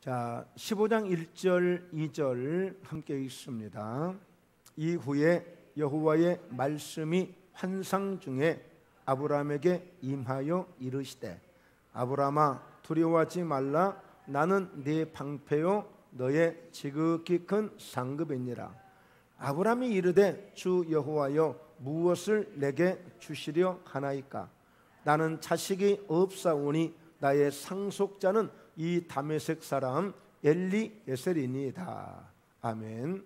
자, 15장 1절 2절 함께 읽습니다. 이후에 여호와의 말씀이 환상 중에 아브라함에게 임하여 이르시되, 아브라함아 두려워하지 말라. 나는 네 방패요 너의 지극히 큰 상급이니라. 아브라함이 이르되, 주 여호와여 무엇을 내게 주시려 하나이까? 나는 자식이 없사오니 나의 상속자는 이 다메섹 사람 엘리에셀이니이다. 아멘.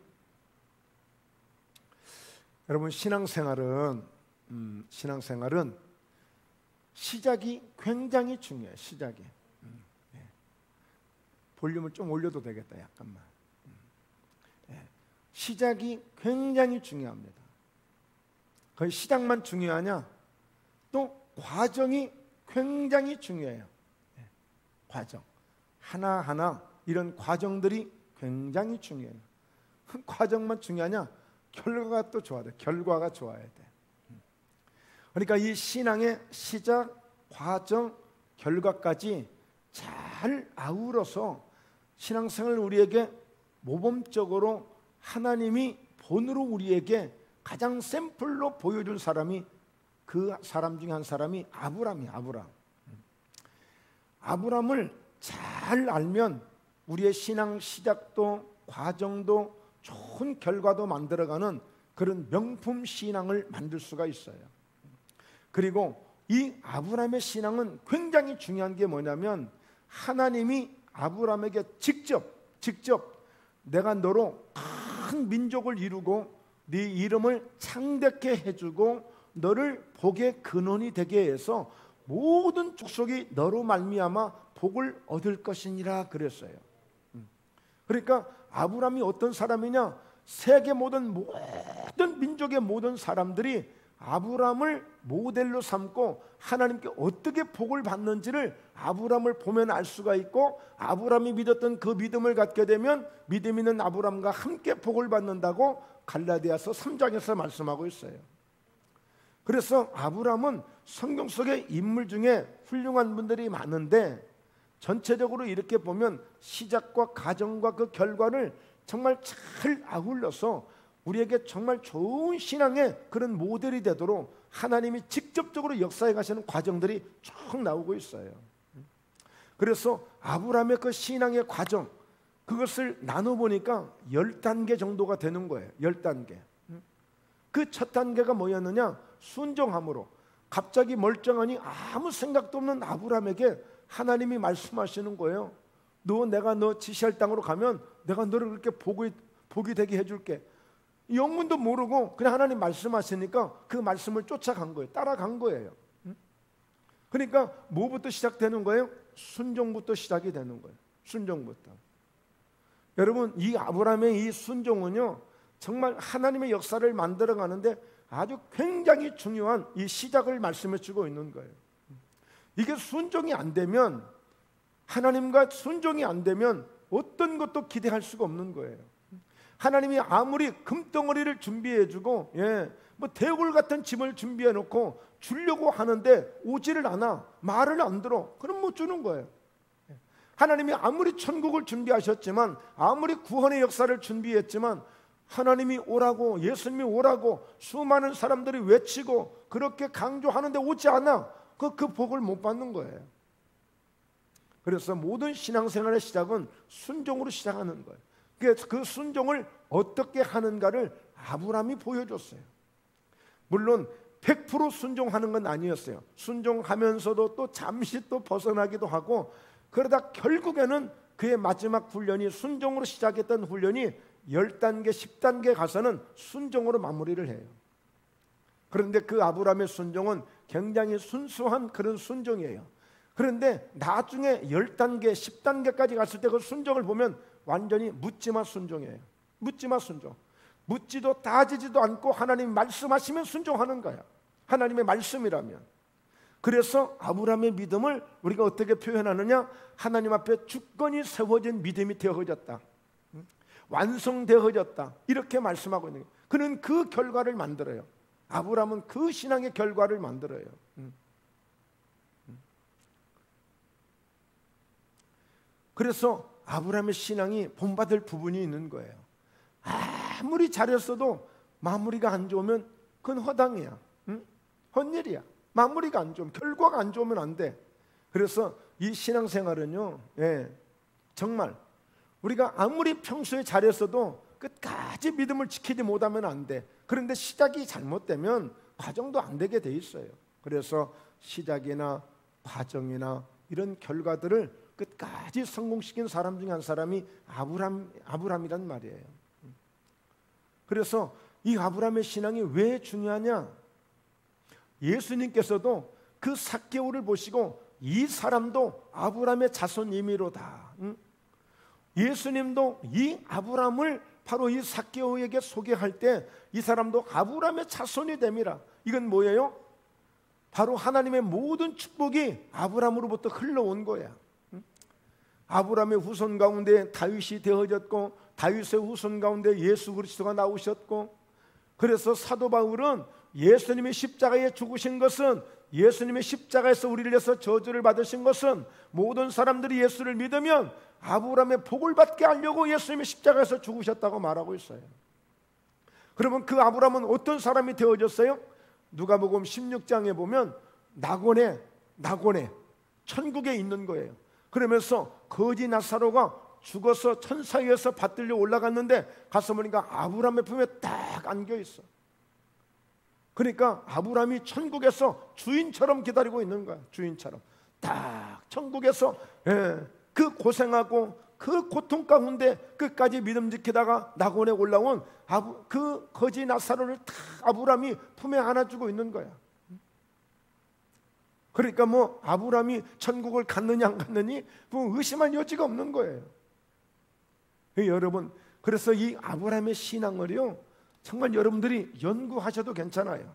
여러분, 신앙생활은 시작이 굉장히 중요해요. 시작이. 볼륨을 좀 올려도 되겠다. 약간만. 시작이 굉장히 중요합니다. 거의 시작만 중요하냐? 또 과정이 굉장히 중요해요. 과정 하나하나, 이런 과정들이 굉장히 중요해요. 과정만 중요하냐? 결과가 또 좋아야 돼. 결과가 좋아야 돼. 그러니까 이 신앙의 시작, 과정, 결과까지 잘 아우러서 신앙생활을 우리에게 모범적으로 하나님이 본으로 우리에게 가장 샘플로 보여준 사람이, 그 사람 중에 한 사람이 아브라함이야. 아브라함을 잘 알면 우리의 신앙 시작도 과정도 좋은 결과도 만들어가는 그런 명품 신앙을 만들 수가 있어요. 그리고 이 아브라함의 신앙은 굉장히 중요한 게 뭐냐면, 하나님이 아브라함에게 직접 내가 너로 큰 민족을 이루고 네 이름을 창대케 해주고 너를 복의 근원이 되게 해서 모든 족속이 너로 말미암아 복을 얻을 것이니라 그랬어요. 그러니까 아브라함이 어떤 사람이냐? 세계 모든 민족의 모든 사람들이 아브라함을 모델로 삼고 하나님께 어떻게 복을 받는지를 아브라함을 보면 알 수가 있고, 아브라함이 믿었던 그 믿음을 갖게 되면 믿음 있는 아브라함과 함께 복을 받는다고 갈라디아서 3장에서 말씀하고 있어요. 그래서 아브라함은 성경 속의 인물 중에 훌륭한 분들이 많은데, 전체적으로 이렇게 보면 시작과 과정과 그 결과를 정말 잘 아울러서 우리에게 정말 좋은 신앙의 그런 모델이 되도록 하나님이 직접적으로 역사해 가시는 과정들이 쭉 나오고 있어요. 그래서 아브라함의 그 신앙의 과정, 그것을 나눠보니까 10단계 정도가 되는 거예요. 10단계. 그 첫 단계가 뭐였느냐? 순종함으로. 갑자기 멀쩡하니 아무 생각도 없는 아브라함에게 하나님이 말씀하시는 거예요. 내가 너 지시할 땅으로 가면 내가 너를 그렇게 복이 되게 해줄게. 영문도 모르고 그냥 하나님 말씀하시니까 그 말씀을 쫓아간 거예요. 따라간 거예요. 그러니까 뭐부터 시작되는 거예요? 순종부터 시작이 되는 거예요. 순종부터. 여러분, 이 아브라함의 이 순종은요, 정말 하나님의 역사를 만들어가는데 아주 굉장히 중요한 이 시작을 말씀해 주고 있는 거예요. 이게 순종이 안 되면, 하나님과 순종이 안 되면 어떤 것도 기대할 수가 없는 거예요. 하나님이 아무리 금덩어리를 준비해주고 대굴 같은 짐을 준비해놓고 주려고 하는데 오지를 않아, 말을 안 들어, 그럼 못 주는 거예요. 하나님이 아무리 천국을 준비하셨지만, 아무리 구원의 역사를 준비했지만, 하나님이 오라고, 예수님이 오라고 수많은 사람들이 외치고 그렇게 강조하는데 오지 않아, 그 복을 못 받는 거예요. 그래서 모든 신앙생활의 시작은 순종으로 시작하는 거예요. 그 순종을 어떻게 하는가를 아브라함이 보여줬어요. 물론 100% 순종하는 건 아니었어요. 순종하면서도 또 잠시 또 벗어나기도 하고, 그러다 결국에는 그의 마지막 훈련이, 순종으로 시작했던 훈련이 10단계, 10단계 가서는 순종으로 마무리를 해요. 그런데 그 아브라함의 순종은 굉장히 순수한 그런 순종이에요. 그런데 나중에 10단계, 10단계까지 갔을 때 그 순종을 보면 완전히 묻지마 순종이에요. 묻지마 순종. 묻지도 따지지도 않고 하나님 말씀하시면 순종하는 거야. 하나님의 말씀이라면. 그래서 아브라함의 믿음을 우리가 어떻게 표현하느냐? 하나님 앞에 주권이 세워진 믿음이 되어졌다, 완성되어졌다, 이렇게 말씀하고 있는 거예요. 그는 그 결과를 만들어요. 아브라함은 그 신앙의 결과를 만들어요. 그래서 아브라함의 신앙이 본받을 부분이 있는 거예요. 아무리 잘했어도 마무리가 안 좋으면 그건 허당이야. 응? 헛일이야. 마무리가 안 좋으면, 결과가 안 좋으면 안 돼. 그래서 이 신앙생활은요, 정말 우리가 아무리 평소에 잘했어도 끝까지 믿음을 지키지 못하면 안 돼. 그런데 시작이 잘못되면 과정도 안 되게 돼 있어요. 그래서 시작이나 과정이나 이런 결과들을 끝까지 성공시킨 사람 중에 한 사람이 아브라함이란 말이에요. 그래서 이 아브라함의 신앙이 왜 중요하냐? 예수님께서도 그 삭개오를 보시고 이 사람도 아브라함의 자손이미로다. 예수님도 이 아브라함을 바로 이 삭개오에게 소개할 때 이 사람도 아브라함의 자손이 됨이라. 이건 뭐예요? 바로 하나님의 모든 축복이 아브라함으로부터 흘러온 거야. 아브라함의 후손 가운데 다윗이 되어졌고, 다윗의 후손 가운데 예수 그리스도가 나오셨고, 그래서 사도 바울은 예수님이 십자가에 죽으신 것은, 예수님의 십자가에서 우리를 위해서 저주를 받으신 것은 모든 사람들이 예수를 믿으면 아브라함의 복을 받게 하려고 예수님이 십자가에서 죽으셨다고 말하고 있어요. 그러면 그 아브라함은 어떤 사람이 되어졌어요? 누가복음 16장에 보면 낙원에 천국에 있는 거예요. 그러면서 거지 나사로가 죽어서 천사위에서 받들려 올라갔는데 가서 보니까 아브라함의 품에 딱 안겨 있어. 그러니까 아브라함이 천국에서 주인처럼 기다리고 있는 거야. 주인처럼 딱 천국에서 그 고생하고 그 고통 가운데 끝까지 믿음 지키다가 낙원에 올라온 그 거지 나사로를 딱 아브라함이 품에 안아주고 있는 거야. 그러니까 뭐 아브라함이 천국을 갔느냐 안 갔느니 뭐 의심할 여지가 없는 거예요. 여러분, 그래서 이 아브라함의 신앙을요 정말 여러분들이 연구하셔도 괜찮아요.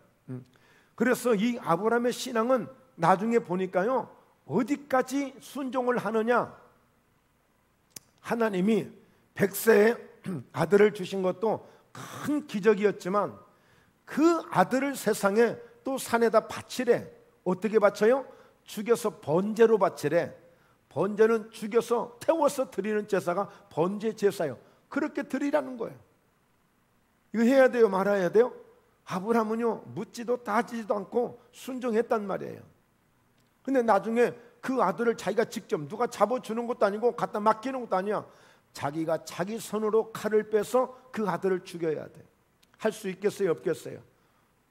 그래서 이 아브라함의 신앙은 나중에 보니까요 어디까지 순종을 하느냐, 하나님이 100세의 아들을 주신 것도 큰 기적이었지만 그 아들을 세상에 또 산에다 바치래. 어떻게 바쳐요? 죽여서 번제로 바치래. 번제는 죽여서 태워서 드리는 제사가 번제 제사예요. 그렇게 드리라는 거예요. 이거 해야 돼요, 말아야 돼요? 아브라함은요 묻지도 따지지도 않고 순종했단 말이에요. 근데 나중에 그 아들을 자기가 직접 누가 잡아주는 것도 아니고 갖다 맡기는 것도 아니야. 자기가 자기 손으로 칼을 빼서 그 아들을 죽여야 돼. 할 수 있겠어요, 없겠어요?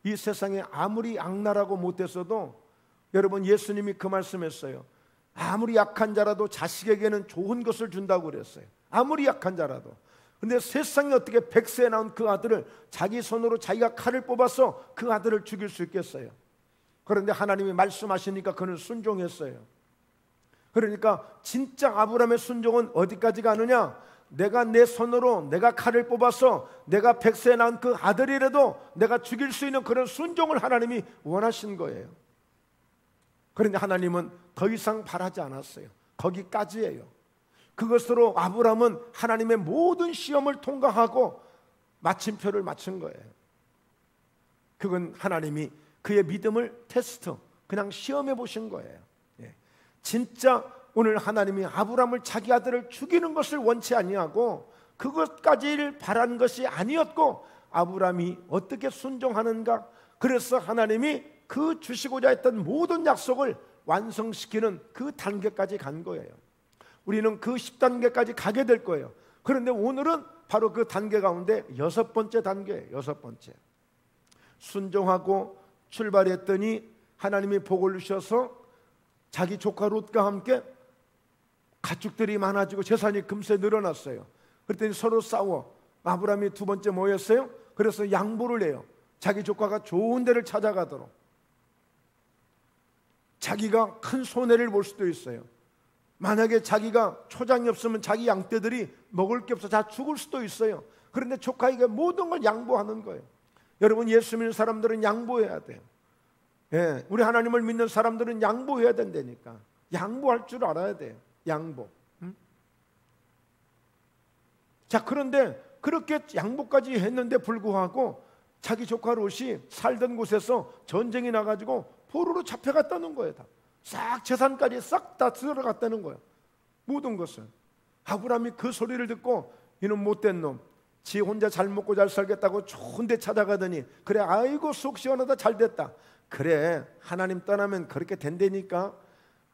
이 세상에 아무리 악랄하고 못했어도 여러분, 예수님이 그 말씀했어요. 아무리 약한 자라도 자식에게는 좋은 것을 준다고 그랬어요. 아무리 약한 자라도. 근데 세상에 어떻게 100세에 나온 그 아들을 자기 손으로 자기가 칼을 뽑아서 그 아들을 죽일 수 있겠어요? 그런데 하나님이 말씀하시니까 그는 순종했어요. 그러니까 진짜 아브라함의 순종은 어디까지 가느냐? 내가 내 손으로 내가 칼을 뽑아서 내가 100세에 낳은 그 아들이라도 내가 죽일 수 있는 그런 순종을 하나님이 원하신 거예요. 그런데 하나님은 더 이상 바라지 않았어요. 거기까지예요. 그것으로 아브라함은 하나님의 모든 시험을 통과하고 마침표를 맞춘 거예요. 그건 하나님이 그의 믿음을 테스트, 그냥 시험해 보신 거예요. 진짜 오늘 하나님이 아브라함을 자기 아들을 죽이는 것을 원치 아니하고 그것까지를 바란 것이 아니었고 아브라함이 어떻게 순종하는가, 그래서 하나님이 그 주시고자 했던 모든 약속을 완성시키는 그 단계까지 간 거예요. 우리는 그 10단계까지 가게 될 거예요. 그런데 오늘은 바로 그 단계 가운데 6번째 단계예요. 6번째. 순종하고 출발했더니 하나님이 복을 주셔서 자기 조카 롯과 함께 가축들이 많아지고 재산이 금세 늘어났어요. 그랬더니 서로 싸워. 아브라함이 두 번째 뭐였어요? 그래서 양보를 해요. 자기 조카가 좋은 데를 찾아가도록. 자기가 큰 손해를 볼 수도 있어요. 만약에 자기가 초장이 없으면 자기 양떼들이 먹을 게 없어 다 죽을 수도 있어요. 그런데 조카에게 모든 걸 양보하는 거예요. 여러분, 예수 믿는 사람들은 양보해야 돼요. 우리 하나님을 믿는 사람들은 양보해야 된다니까. 양보할 줄 알아야 돼요. 양보. 자, 그런데 그렇게 양보까지 했는데 불구하고 자기 조카 롯이 살던 곳에서 전쟁이 나가지고 포로로 잡혀갔다는 거예요. 싹 재산까지 싹 다 들어갔다는 거예요. 모든 것을. 아브라함이 그 소리를 듣고 이놈 못된 놈, 지 혼자 잘 먹고 잘 살겠다고 좋은 데 찾아가더니 그래 아이고 속 시원하다 잘 됐다. 그래 하나님 떠나면 그렇게 된다니까.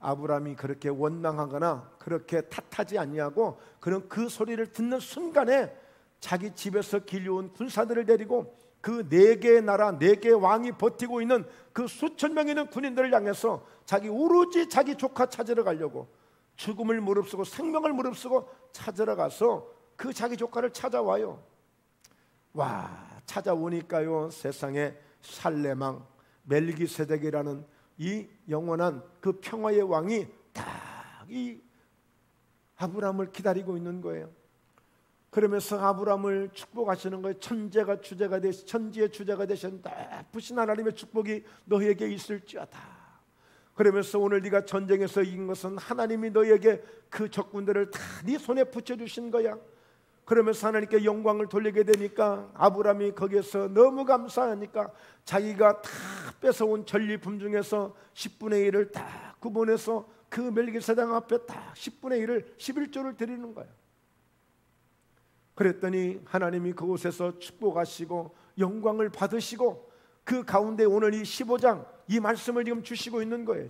아브라함이 그렇게 원망하거나 그렇게 탓하지 않냐고 그런 그 소리를 듣는 순간에 자기 집에서 길려온 군사들을 데리고 그 4개의 나라 4개의 왕이 버티고 있는 그 수천 명 있는 군인들을 향해서 자기 오로지 자기 조카 찾으러 가려고 죽음을 무릅쓰고 생명을 무릅쓰고 찾으러 가서 그 자기 조카를 찾아와요. 와, 찾아오니까요 세상에 살레망 멜기세덱이라는 이 영원한 그 평화의 왕이 딱 이 아브라함을 기다리고 있는 거예요. 그러면서 아브라함을 축복하시는 거예요. 천지의 주제가 되신 높으신 하나님의 축복이 너에게 있을지어다. 그러면서 오늘 네가 전쟁에서 이긴 것은 하나님이 너에게 그 적군들을 다 네 손에 붙여주신 거야. 그러면서 하나님께 영광을 돌리게 되니까 아브라함이 거기에서 너무 감사하니까 자기가 다 뺏어온 전리품 중에서 10분의 1을 다 구분해서 그 멜기세덱 앞에 딱 10분의 1을 11조를 드리는 거예요. 그랬더니 하나님이 그곳에서 축복하시고 영광을 받으시고 그 가운데 오늘 이 15장 이 말씀을 지금 주시고 있는 거예요.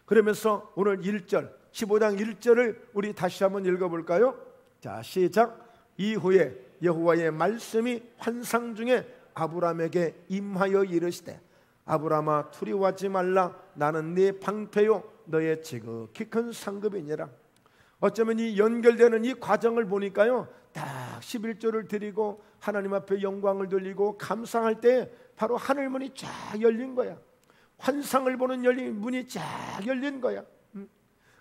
그러면서 오늘 1절 15장 1절을 우리 다시 한번 읽어볼까요? 자, 시작. 이후에 여호와의 말씀이 환상 중에 아브라함에게 임하여 이르시되 아브라함아 두려워하지 말라. 나는 네 방패요 너의 지극히 큰 상급이니라. 어쩌면 이 연결되는 이 과정을 보니까요 딱 11조를 드리고 하나님 앞에 영광을 돌리고 감상할 때 바로 하늘문이 쫙 열린 거야. 환상을 보는 문이 쫙 열린 거야.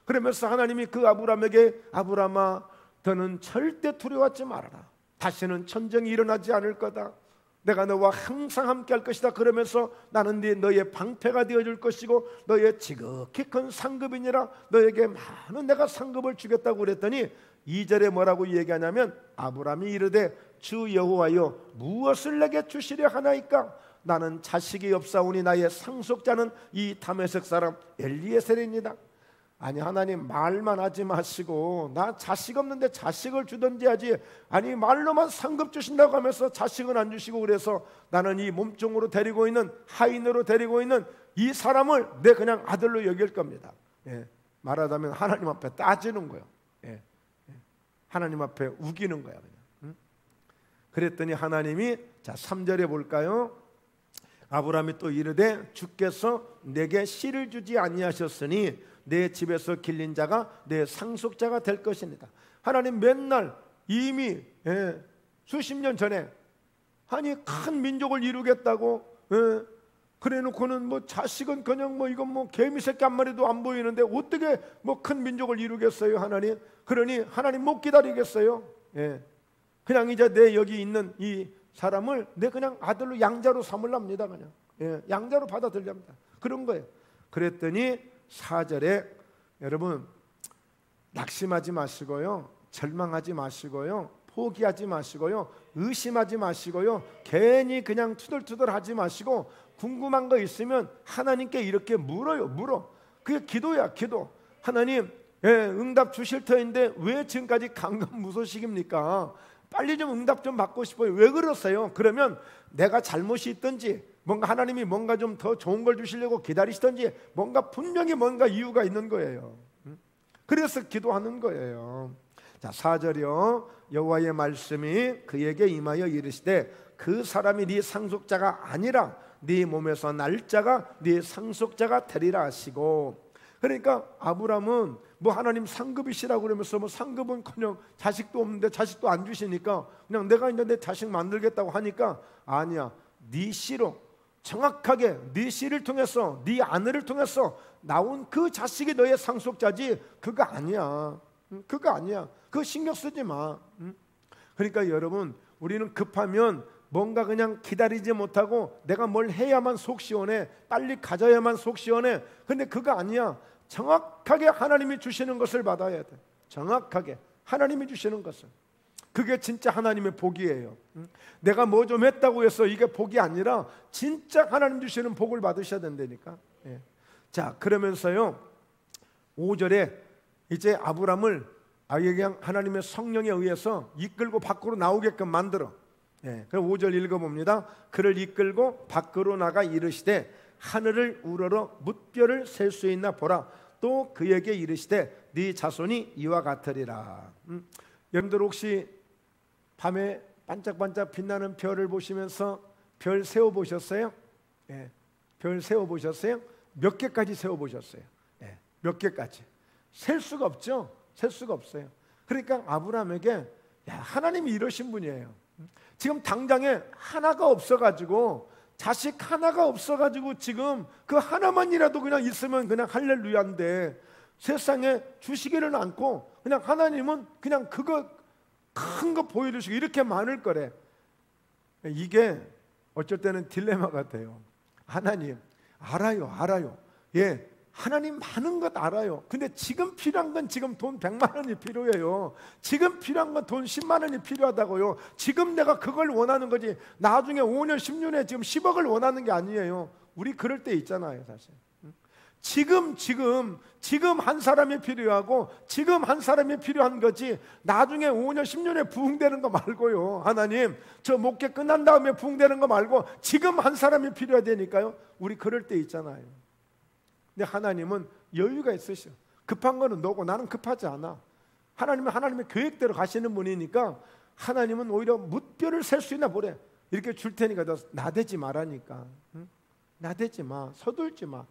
그러면서 하나님이 그 아브라함에게 아브라함아 너는 절대 두려워하지 말아라. 다시는 전쟁이 일어나지 않을 거다. 내가 너와 항상 함께 할 것이다. 그러면서 나는 너의 방패가 되어줄 것이고 너의 지극히 큰 상급이니라. 너에게 많은 내가 상급을 주겠다고 그랬더니 2절에 뭐라고 얘기하냐면 아브라함이 이르되 주 여호와여 무엇을 내게 주시려 하나이까. 나는 자식이 없사오니 나의 상속자는 이 다메섹 사람 엘리에셀입니다. 아니 하나님 말만 하지 마시고 나 자식 없는데 자식을 주던지 하지. 아니 말로만 상급 주신다고 하면서 자식은 안 주시고 그래서 나는 이 몸종으로 데리고 있는 하인으로 데리고 있는 이 사람을 내 그냥 아들로 여길 겁니다. 예. 말하자면 하나님 앞에 따지는 거예요. 예. 하나님 앞에 우기는 거야 그냥. 그랬더니 하나님이 자 3절에 볼까요? 아브라함이 또 이르되 주께서 내게 씨를 주지 아니하셨으니 내 집에서 길린 자가 내 상속자가 될 것입니다. 하나님 맨날 이미 수십 년 전에 아니 큰 민족을 이루겠다고 그래놓고는 뭐 자식은 그냥 뭐 이건 뭐 개미새끼 한 마리도 안 보이는데 어떻게 뭐 큰 민족을 이루겠어요 하나님. 그러니 하나님 못 기다리겠어요. 그냥 이제 내 여기 있는 이 사람을 내 그냥 아들로 양자로 삼으랍니다. 그냥 양자로 받아들랍니다. 그런 거예요. 그랬더니 4절에 여러분 낙심하지 마시고요 절망하지 마시고요 포기하지 마시고요 의심하지 마시고요 괜히 그냥 투덜투덜하지 마시고 궁금한 거 있으면 하나님께 이렇게 물어. 그게 기도야 기도. 하나님 응답 주실 터인데 왜 지금까지 강간무소식입니까? 빨리 좀 응답 좀 받고 싶어요. 왜 그러세요? 그러면 내가 잘못이 있든지 뭔가 하나님이 뭔가 좀 더 좋은 걸 주시려고 기다리시든지 뭔가 분명히 뭔가 이유가 있는 거예요. 그래서 기도하는 거예요. 자 4절이요. 여호와의 말씀이 그에게 임하여 이르시되 그 사람이 네 상속자가 아니라 네 몸에서 날 자가 네 상속자가 되리라 하시고. 그러니까 아브라함은 뭐 하나님 상급이시라고 그러면서 뭐 상급은커녕 자식도 없는데 자식도 안 주시니까 그냥 내가 이제 내 자식 만들겠다고 하니까 아니야. 네 씨로 정확하게 네 씨를 통해서 네 아내를 통해서 나온 그 자식이 너의 상속자지 그거 아니야. 그거 아니야. 그거 신경 쓰지 마. 그러니까 여러분 우리는 급하면 뭔가 그냥 기다리지 못하고 내가 뭘 해야만 속 시원해. 빨리 가져야만 속 시원해. 근데 그거 아니야. 정확하게 하나님이 주시는 것을 받아야 돼. 정확하게 하나님이 주시는 것을. 그게 진짜 하나님의 복이에요. 내가 뭐 좀 했다고 해서 이게 복이 아니라 진짜 하나님 주시는 복을 받으셔야 된다니까. 자 그러면서요 5절에 이제 아브람을 그냥 하나님의 성령에 의해서 이끌고 밖으로 나오게끔 만들어. 그럼 5절 읽어봅니다. 그를 이끌고 밖으로 나가 이르시되 하늘을 우러러 뭇별을 셀 수 있나 보라. 또 그에게 이르시되 네 자손이 이와 같으리라. 여러분들 혹시 밤에 반짝반짝 빛나는 별을 보시면서 별 세어보셨어요? 별 세어보셨어요? 몇 개까지 세어보셨어요? 몇 개까지? 셀 수가 없죠. 셀 수가 없어요. 그러니까 아브라함에게 하나님이 이러신 분이에요. 지금 당장에 하나가 없어가지고, 자식 하나가 없어가지고 지금 그 하나만이라도 그냥 있으면 그냥 할렐루야인데, 세상에 주시기를 않고 그냥 하나님은 그냥 그거 큰 거 보여주시고 이렇게 많을 거래. 이게 어쩔 때는 딜레마가 돼요. 하나님 알아요. 하나님 많은 것 알아요. 근데 지금 필요한 건 지금 돈 100만 원이 필요해요. 지금 필요한 건 돈 10만 원이 필요하다고요. 지금 내가 그걸 원하는 거지 나중에 5년 10년에 지금 10억을 원하는 게 아니에요. 우리 그럴 때 있잖아요, 사실. 지금 한 사람이 필요하고 지금 한 사람이 필요한 거지 나중에 5년 10년에 부흥되는 거 말고요. 하나님 저 목회 끝난 다음에 부흥되는 거 말고 지금 한 사람이 필요하다니까요. 우리 그럴 때 있잖아요. 근데 하나님은 여유가 있으셔. 급한 거는 너고 나는 급하지 않아. 하나님은 하나님의 계획대로 가시는 분이니까 하나님은 오히려 뭇별을 셀 수 있나 보래. 이렇게 줄 테니까 너 나대지 말라니까. 나대지 마. 서둘지 마.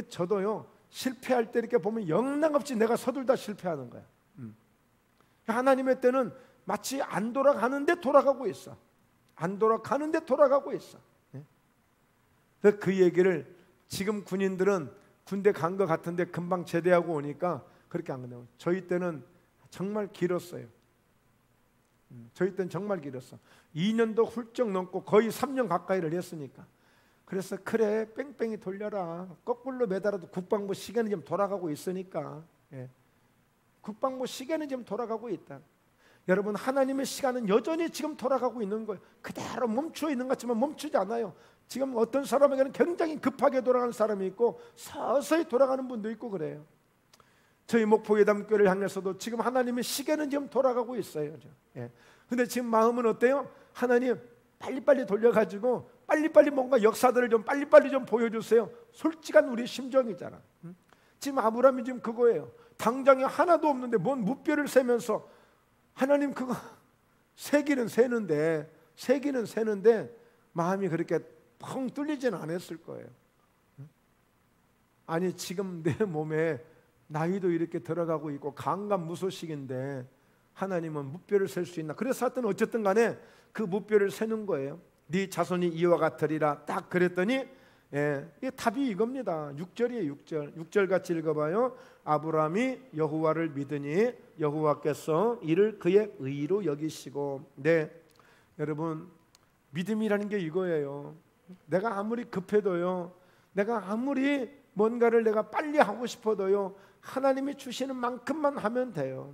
저도요 실패할 때 이렇게 보면 영락없이 내가 서둘다 실패하는 거야. 하나님의 때는 마치 안 돌아가는데 돌아가고 있어. 안 돌아가는데 돌아가고 있어. 그 얘기를 지금 군인들은 군대 간 것 같은데 금방 제대하고 오니까 그렇게 안 끝나요. 저희 때는 정말 길었어요. 저희 때는 정말 길었어. 2년도 훌쩍 넘고 거의 3년 가까이를 했으니까. 그래서 그래 뺑뺑이 돌려라. 거꾸로 매달아도 국방부 시계는 지금 돌아가고 있으니까. 국방부 시계는 지금 돌아가고 있다. 여러분 하나님의 시간은 여전히 지금 돌아가고 있는 거예요. 그대로 멈추어 있는 것 같지만 멈추지 않아요. 지금 어떤 사람에게는 굉장히 급하게 돌아가는 사람이 있고 서서히 돌아가는 분도 있고 그래요. 저희 목포예담교회를 향해서도 지금 하나님의 시계는 지금 돌아가고 있어요. 근데 지금 마음은 어때요? 하나님 빨리빨리 돌려가지고 빨리빨리 뭔가 역사들을 좀 빨리빨리 좀 보여주세요. 솔직한 우리 심정이잖아. 지금 아브라함이 지금 그거예요. 당장에 하나도 없는데 뭔 뭇별을 세면서 하나님 그거 세기는 세는데 마음이 그렇게 펑 뚫리지는 않았을 거예요. 아니 지금 내 몸에 나이도 이렇게 들어가고 있고 강간무소식인데 하나님은 뭇별을 셀 수 있나? 그래서 하여튼 어쨌든 간에 그 뭇별을 세는 거예요. 네 자손이 이와 같으리라. 딱 그랬더니 이게 답이 이겁니다. 6절이에요. 6절 같이 읽어봐요. 아브라함이 여호와를 믿으니 여호와께서 이를 그의 의로 여기시고. 네, 여러분 믿음이라는 게 이거예요. 내가 아무리 급해도요, 내가 아무리 뭔가를 내가 빨리 하고 싶어도요, 하나님이 주시는 만큼만 하면 돼요.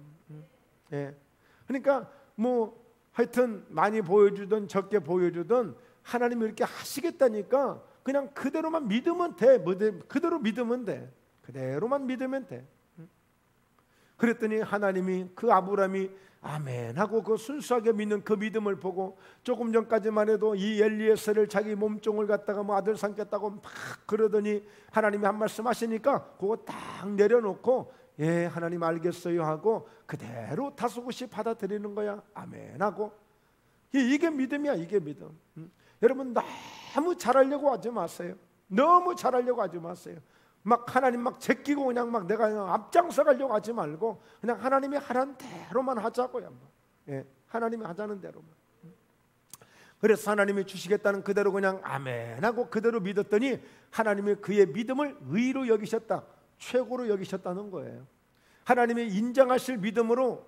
그러니까 뭐 하여튼 많이 보여주든 적게 보여주든 하나님이 이렇게 하시겠다니까 그냥 그대로만 믿으면 돼. 그대로 믿으면 돼. 그대로만 믿으면 돼. 그랬더니 하나님이 그 아브라함이 아멘 하고 그 순수하게 믿는 그 믿음을 보고 조금 전까지만 해도 이 엘리에셀을 자기 몸종을 갖다가 뭐 아들 삼겠다고 막 그러더니 하나님이 한 말씀 하시니까 그거 딱 내려놓고 예 하나님 알겠어요 하고 그대로 다소곳이 받아들이는 거야. 아멘 하고. 이게 믿음이야. 이게 믿음. 여러분 너무 잘하려고 하지 마세요. 너무 잘하려고 하지 마세요. 막 하나님 막 제끼고 그냥 막 내가 그냥 앞장서 가려고 하지 말고 그냥 하나님이 하라는 대로만 하자고요. 하나님이 하자는 대로만. 그래서 하나님이 주시겠다는 그대로 그냥 아멘 하고 그대로 믿었더니 하나님이 그의 믿음을 의로 여기셨다. 최고로 여기셨다는 거예요. 하나님이 인정하실 믿음으로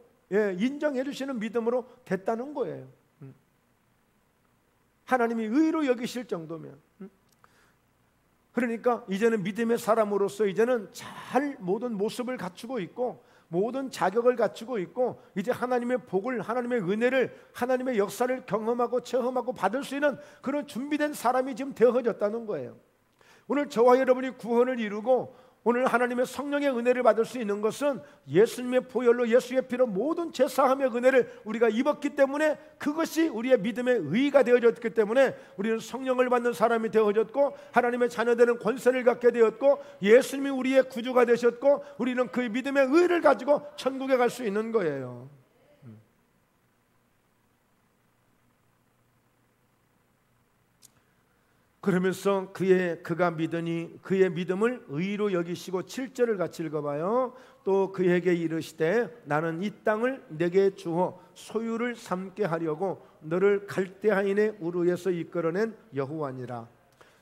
인정해 주시는 믿음으로 됐다는 거예요. 하나님이 의로 여기실 정도면. 그러니까 이제는 믿음의 사람으로서 이제는 잘 모든 모습을 갖추고 있고 모든 자격을 갖추고 있고 이제 하나님의 복을 하나님의 은혜를 하나님의 역사를 경험하고 체험하고 받을 수 있는 그런 준비된 사람이 지금 되어졌다는 거예요. 오늘 저와 여러분이 구원을 이루고 오늘 하나님의 성령의 은혜를 받을 수 있는 것은 예수님의 보혈로 예수의 피로 모든 죄사함의 은혜를 우리가 입었기 때문에, 그것이 우리의 믿음의 의가 되어졌기 때문에 우리는 성령을 받는 사람이 되어졌고 하나님의 자녀되는 권세를 갖게 되었고 예수님이 우리의 구주가 되셨고 우리는 그 믿음의 의를 가지고 천국에 갈 수 있는 거예요. 그러면서 그가 믿으니 그의 믿음을 의로 여기시고 7절을 같이 읽어봐요. 또 그에게 이르시되 나는 이 땅을 내게 주어 소유를 삼게 하려고 너를 갈대아인의 우르에서 이끌어낸 여호와니라.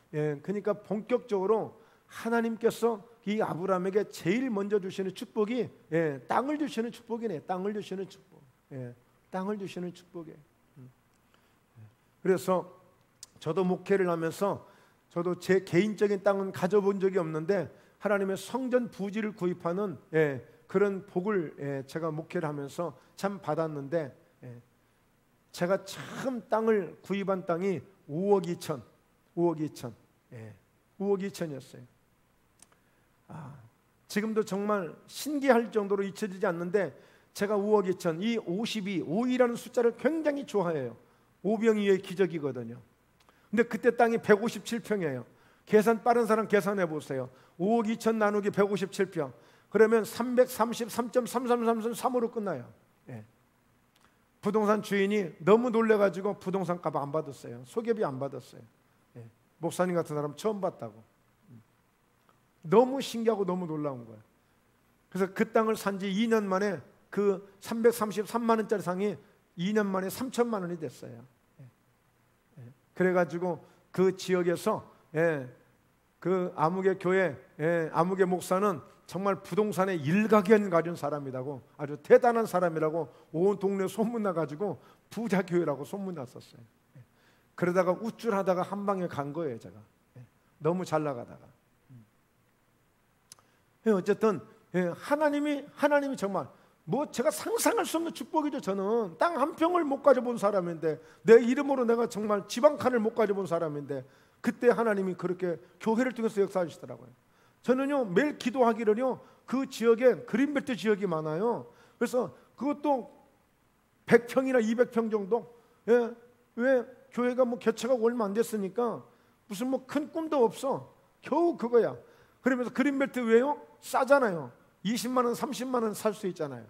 그러니까 본격적으로 하나님께서 이 아브라함에게 제일 먼저 주시는 축복이 땅을 주시는 축복이네. 땅을 주시는 축복. 땅을 주시는 축복이에요. 그래서 저도 목회를 하면서 저도 제 개인적인 땅은 가져본 적이 없는데 하나님의 성전 부지를 구입하는 그런 복을 제가 목회를 하면서 참 받았는데, 제가 참 땅을 구입한 땅이 5억 2천이었어요. 지금도 정말 신기할 정도로 잊혀지지 않는데 제가 5억 2천, 이 5이라는 숫자를 굉장히 좋아해요. 오병이어의 기적이거든요. 근데 그때 땅이 157평이에요. 계산 빠른 사람 계산해 보세요. 5억 2천 나누기 157평. 그러면 333.3333으로 끝나요. 부동산 주인이 너무 놀래가지고 부동산 값 안 받았어요. 소개비 안 받았어요. 목사님 같은 사람 처음 봤다고. 너무 신기하고 너무 놀라운 거예요. 그래서 그 땅을 산 지 2년 만에 그 333만 원짜리 상이 2년 만에 3천만 원이 됐어요. 그래가지고 그 지역에서 그 아무개 교회 아무개 목사는 정말 부동산에 일가견 가진 사람이라고, 아주 대단한 사람이라고 온 동네 소문나가지고 부자 교회라고 소문났었어요. 그러다가 우쭐하다가 한 방에 간 거예요. 제가 너무 잘 나가다가. 어쨌든 하나님이 정말 제가 상상할 수 없는 축복이죠. 저는 땅 한 평을 못 가져본 사람인데, 내 이름으로 내가 정말 집 한 칸을 못 가져본 사람인데, 그때 하나님이 그렇게 교회를 통해서 역사하시더라고요. 저는요 매일 기도하기를요, 그 지역에 그린벨트 지역이 많아요. 그래서 그것도 100평이나 200평 정도. 왜 교회가 개척하고 얼마 안 됐으니까 무슨 큰 꿈도 없어. 겨우 그거야. 그러면서 그린벨트 왜요? 싸잖아요. 20만 원, 30만 원 살 수 있잖아요.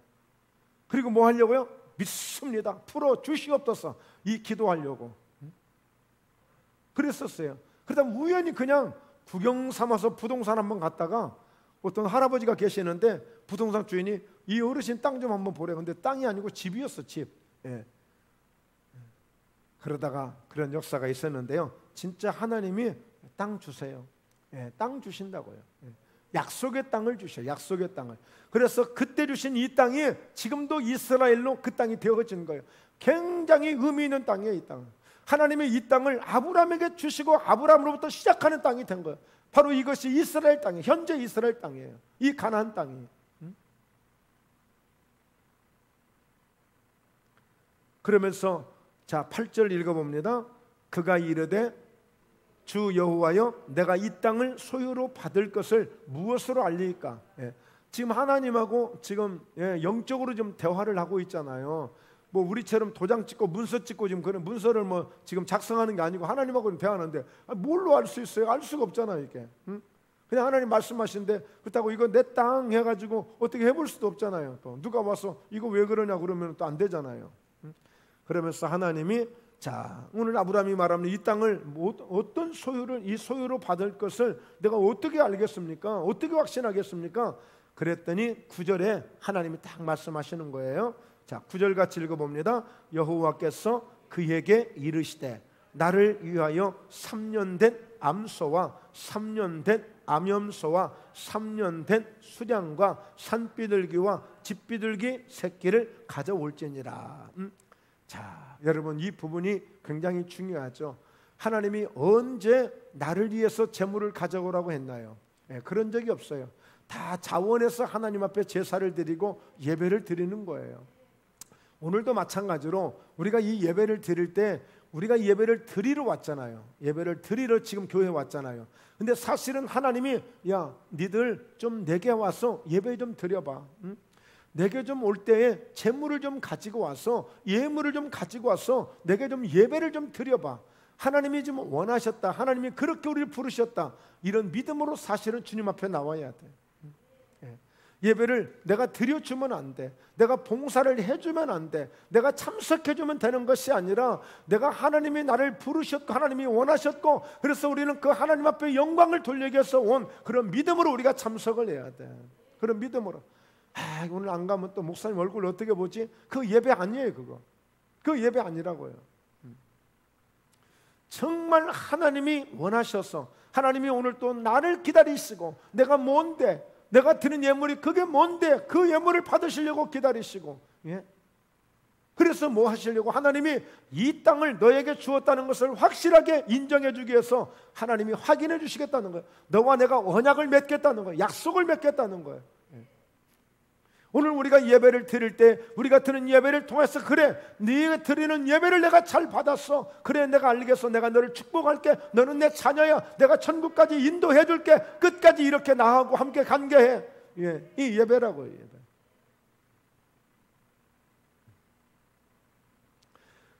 그리고 뭐 하려고요? 믿습니다. 풀어 주시옵소서. 이 기도하려고. 그랬었어요. 그러다 우연히 그냥 구경 삼아서 부동산 한번 갔다가 어떤 할아버지가 계시는데 부동산 주인이 이 어르신 땅 좀 한번 보래. 근데 땅이 아니고 집이었어. 집. 그러다가 그런 역사가 있었는데요. 진짜 하나님이 땅 주세요. 땅 주신다고요. 약속의 땅을 주셔요. 약속의 땅을. 그래서 그때 주신 이 땅이 지금도 이스라엘로 그 땅이 되어진 거예요. 굉장히 의미 있는 땅이에요. 이 땅은. 하나님이 이 땅을 아브라함에게 주시고 아브라함으로부터 시작하는 땅이 된 거예요. 바로 이것이 이스라엘 땅이에요. 현재 이스라엘 땅이에요. 이 가나안 땅이. 그러면서 자 8절 읽어봅니다. 그가 이르되 주 여호와여 내가 이 땅을 소유로 받을 것을 무엇으로 알리까? 지금 하나님하고 지금 영적으로 좀 대화를 하고 있잖아요. 우리처럼 도장 찍고 문서 찍고 지금 그런 문서를 지금 작성하는 게 아니고 하나님하고 대화하는데 뭘로 알 수 있어요? 알 수가 없잖아요. 이게 그냥 하나님 말씀하시는데 그렇다고 이거 내 땅 해가지고 어떻게 해볼 수도 없잖아요. 또 누가 와서 이거 왜 그러냐 그러면 또 안 되잖아요. 그러면서 하나님이 자 오늘 아브라함이 말하는 이 땅을 어떤 소유를 이 소유로 받을 것을 내가 어떻게 알겠습니까? 어떻게 확신하겠습니까? 그랬더니 9절에 하나님이 딱 말씀하시는 거예요. 자 9절 같이 읽어봅니다. 여호와께서 그에게 이르시되 나를 위하여 3년 된 암소와 3년 된 암염소와 3년 된 수량과 산비둘기와 집비둘기 새끼를 가져올지니라. 자 여러분 이 부분이 굉장히 중요하죠. 하나님이 언제 나를 위해서 재물을 가져오라고 했나요? 그런 적이 없어요. 다 자원해서 하나님 앞에 제사를 드리고 예배를 드리는 거예요. 오늘도 마찬가지로 우리가 이 예배를 드릴 때 우리가 예배를 드리러 왔잖아요. 예배를 드리러 지금 교회에 왔잖아요. 근데 사실은 하나님이 야, 니들 좀 내게 와서 예배 좀 드려봐. 응? 내게 좀 올 때에 재물을 좀 가지고 와서 예물을 좀 가지고 와서 내게 좀 예배를 좀 드려봐. 하나님이 좀 원하셨다. 하나님이 그렇게 우리를 부르셨다. 이런 믿음으로 사실은 주님 앞에 나와야 돼. 예배를 내가 드려주면 안 돼. 내가 봉사를 해주면 안 돼. 내가 참석해주면 되는 것이 아니라 내가 하나님이 나를 부르셨고 하나님이 원하셨고 그래서 우리는 그 하나님 앞에 영광을 돌리기 위해서 온 그런 믿음으로 우리가 참석을 해야 돼. 그런 믿음으로. 오늘 안 가면 또 목사님 얼굴 어떻게 보지? 그 예배 아니에요. 그거. 그 예배 아니라고요. 정말 하나님이 원하셔서 하나님이 오늘 또 나를 기다리시고 내가 뭔데 내가 드는 예물이 그게 뭔데 그 예물을 받으시려고 기다리시고 그래서 뭐 하시려고 하나님이 이 땅을 너에게 주었다는 것을 확실하게 인정해 주기 위해서 하나님이 확인해 주시겠다는 거예요. 너와 내가 언약을 맺겠다는 거예요. 약속을 맺겠다는 거예요. 오늘 우리가 예배를 드릴 때 우리가 드는 예배를 통해서 그래 네가 드리는 예배를 내가 잘 받았어. 그래 내가 알겠어. 내가 너를 축복할게. 너는 내 자녀야. 내가 천국까지 인도해 줄게. 끝까지 이렇게 나하고 함께 관계해. 이 예배라고요. 예배.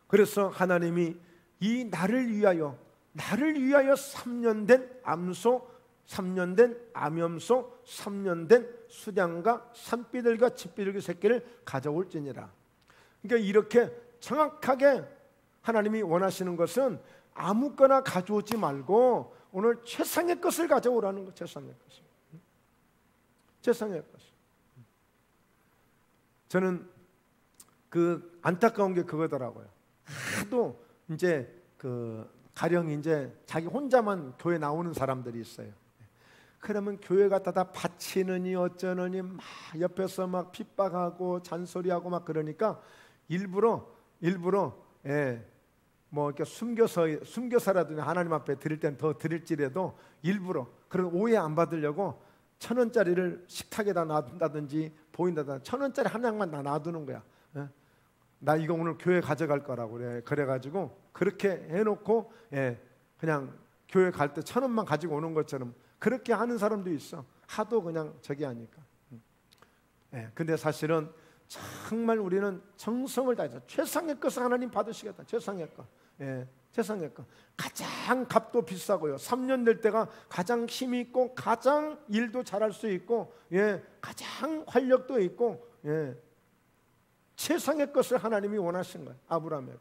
그래서 하나님이 이 나를 위하여 3년 된 암소 3년 된 암염소 3년 된 수량과 산비둘기와 집비둘기 새끼를 가져올지니라. 그러니까 이렇게 정확하게 하나님이 원하시는 것은 아무거나 가져오지 말고 오늘 최상의 것을 가져오라는 거예요. 최상의 것을. 최상의 것을. 저는 그 안타까운 게 그거더라고요. 하도 이제 그 가령 이제 자기 혼자만 교회 나오는 사람들이 있어요. 그러면 교회 갔다 바치느니 어쩌느니 막 옆에서 막 핍박하고 잔소리하고 막 그러니까 일부러 뭐 이렇게 숨겨서라도 하나님 앞에 드릴 땐 더 드릴지라도 일부러 그런 오해 안 받으려고 1,000원짜리를 식탁에다 놔둔다든지 보인다든지 1,000원짜리 한 장만 다 놔두는 거야. 나 이거 오늘 교회 가져갈 거라고 그래가지고 그렇게 해놓고 그냥 교회 갈 때 1,000원만 가지고 오는 것처럼 그렇게 하는 사람도 있어. 하도 그냥 저기 하니까. 근데 사실은 정말 우리는 정성을 다해서 최상의 것을 하나님 받으시겠다. 최상의 것. 최상의 것. 가장 값도 비싸고요. 3년 될 때가 가장 힘이 있고 가장 일도 잘할 수 있고 가장 활력도 있고 최상의 것을 하나님이 원하신 거예요. 아브라함에게.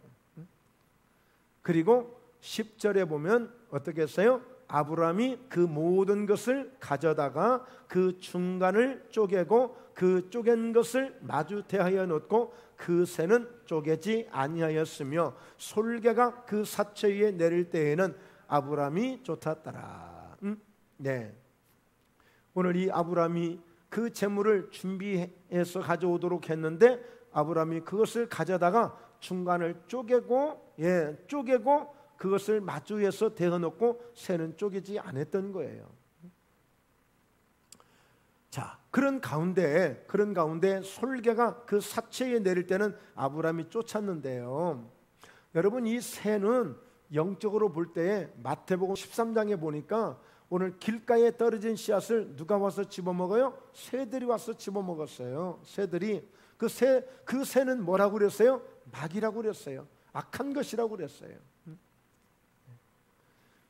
그리고 10절에 보면 어떻게 했어요? 아브라함이 그 모든 것을 가져다가 그 중간을 쪼개고 그 쪼갠 것을 마주 대하여 놓고 그 새는 쪼개지 아니하였으며 솔개가 그 사체 위에 내릴 때에는 아브라함이 쫓았더라. 네. 오늘 이 아브라함이 그 재물을 준비해서 가져오도록 했는데 아브라함이 그것을 가져다가 중간을 쪼개고 그것을 마주해서 대어놓고 새는 쪼개지 않았던 거예요. 자, 그런 가운데 솔개가 그 사체에 내릴 때는 아브라함이 쫓았는데요. 여러분 이 새는 영적으로 볼 때 마태복음 13장에 보니까 오늘 길가에 떨어진 씨앗을 누가 와서 집어먹어요? 새들이 와서 집어먹었어요. 새들이 그 새는 뭐라고 그랬어요? 마귀라고 그랬어요. 악한 것이라고 그랬어요.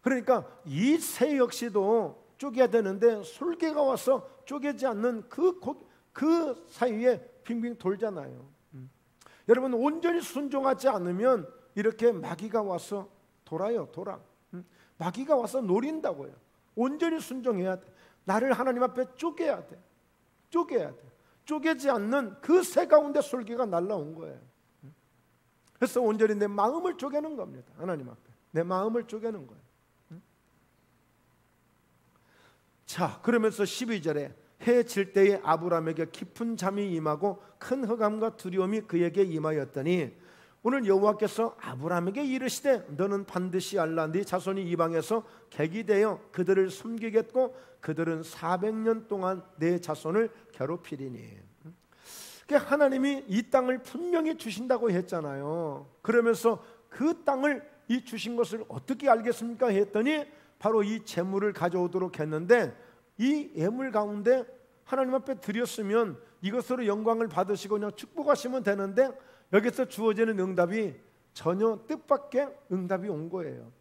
그러니까 이 새 역시도 쪼개야 되는데 솔개가 와서 쪼개지 않는 그 사이에 빙빙 돌잖아요. 여러분 온전히 순종하지 않으면 이렇게 마귀가 와서 돌아요. 마귀가 와서 노린다고요. 온전히 순종해야 돼. 나를 하나님 앞에 쪼개야 돼. 쪼개지 않는 그 새 가운데 솔개가 날라온 거예요. 그래서 온전히 내 마음을 쪼개는 겁니다. 하나님 앞에 내 마음을 쪼개는 거예요. 자, 그러면서 12절에 해 질 때에 아브라함에게 깊은 잠이 임하고 큰 흑암과 두려움이 그에게 임하였더니 오늘 여호와께서 아브라함에게 이르시되 너는 반드시 알라 네 자손이 이방에서 객이 되어 그들을 섬기겠고 그들은 400년 동안 내 자손을 괴롭히리니. 하나님이 이 땅을 분명히 주신다고 했잖아요. 그러면서 그 땅을 이 주신 것을 어떻게 알겠습니까? 했더니 바로 이 재물을 가져오도록 했는데, 이 예물 가운데 하나님 앞에 드렸으면 이것으로 영광을 받으시고 그냥 축복하시면 되는데, 여기서 주어지는 응답이 전혀 뜻밖의 응답이 온 거예요.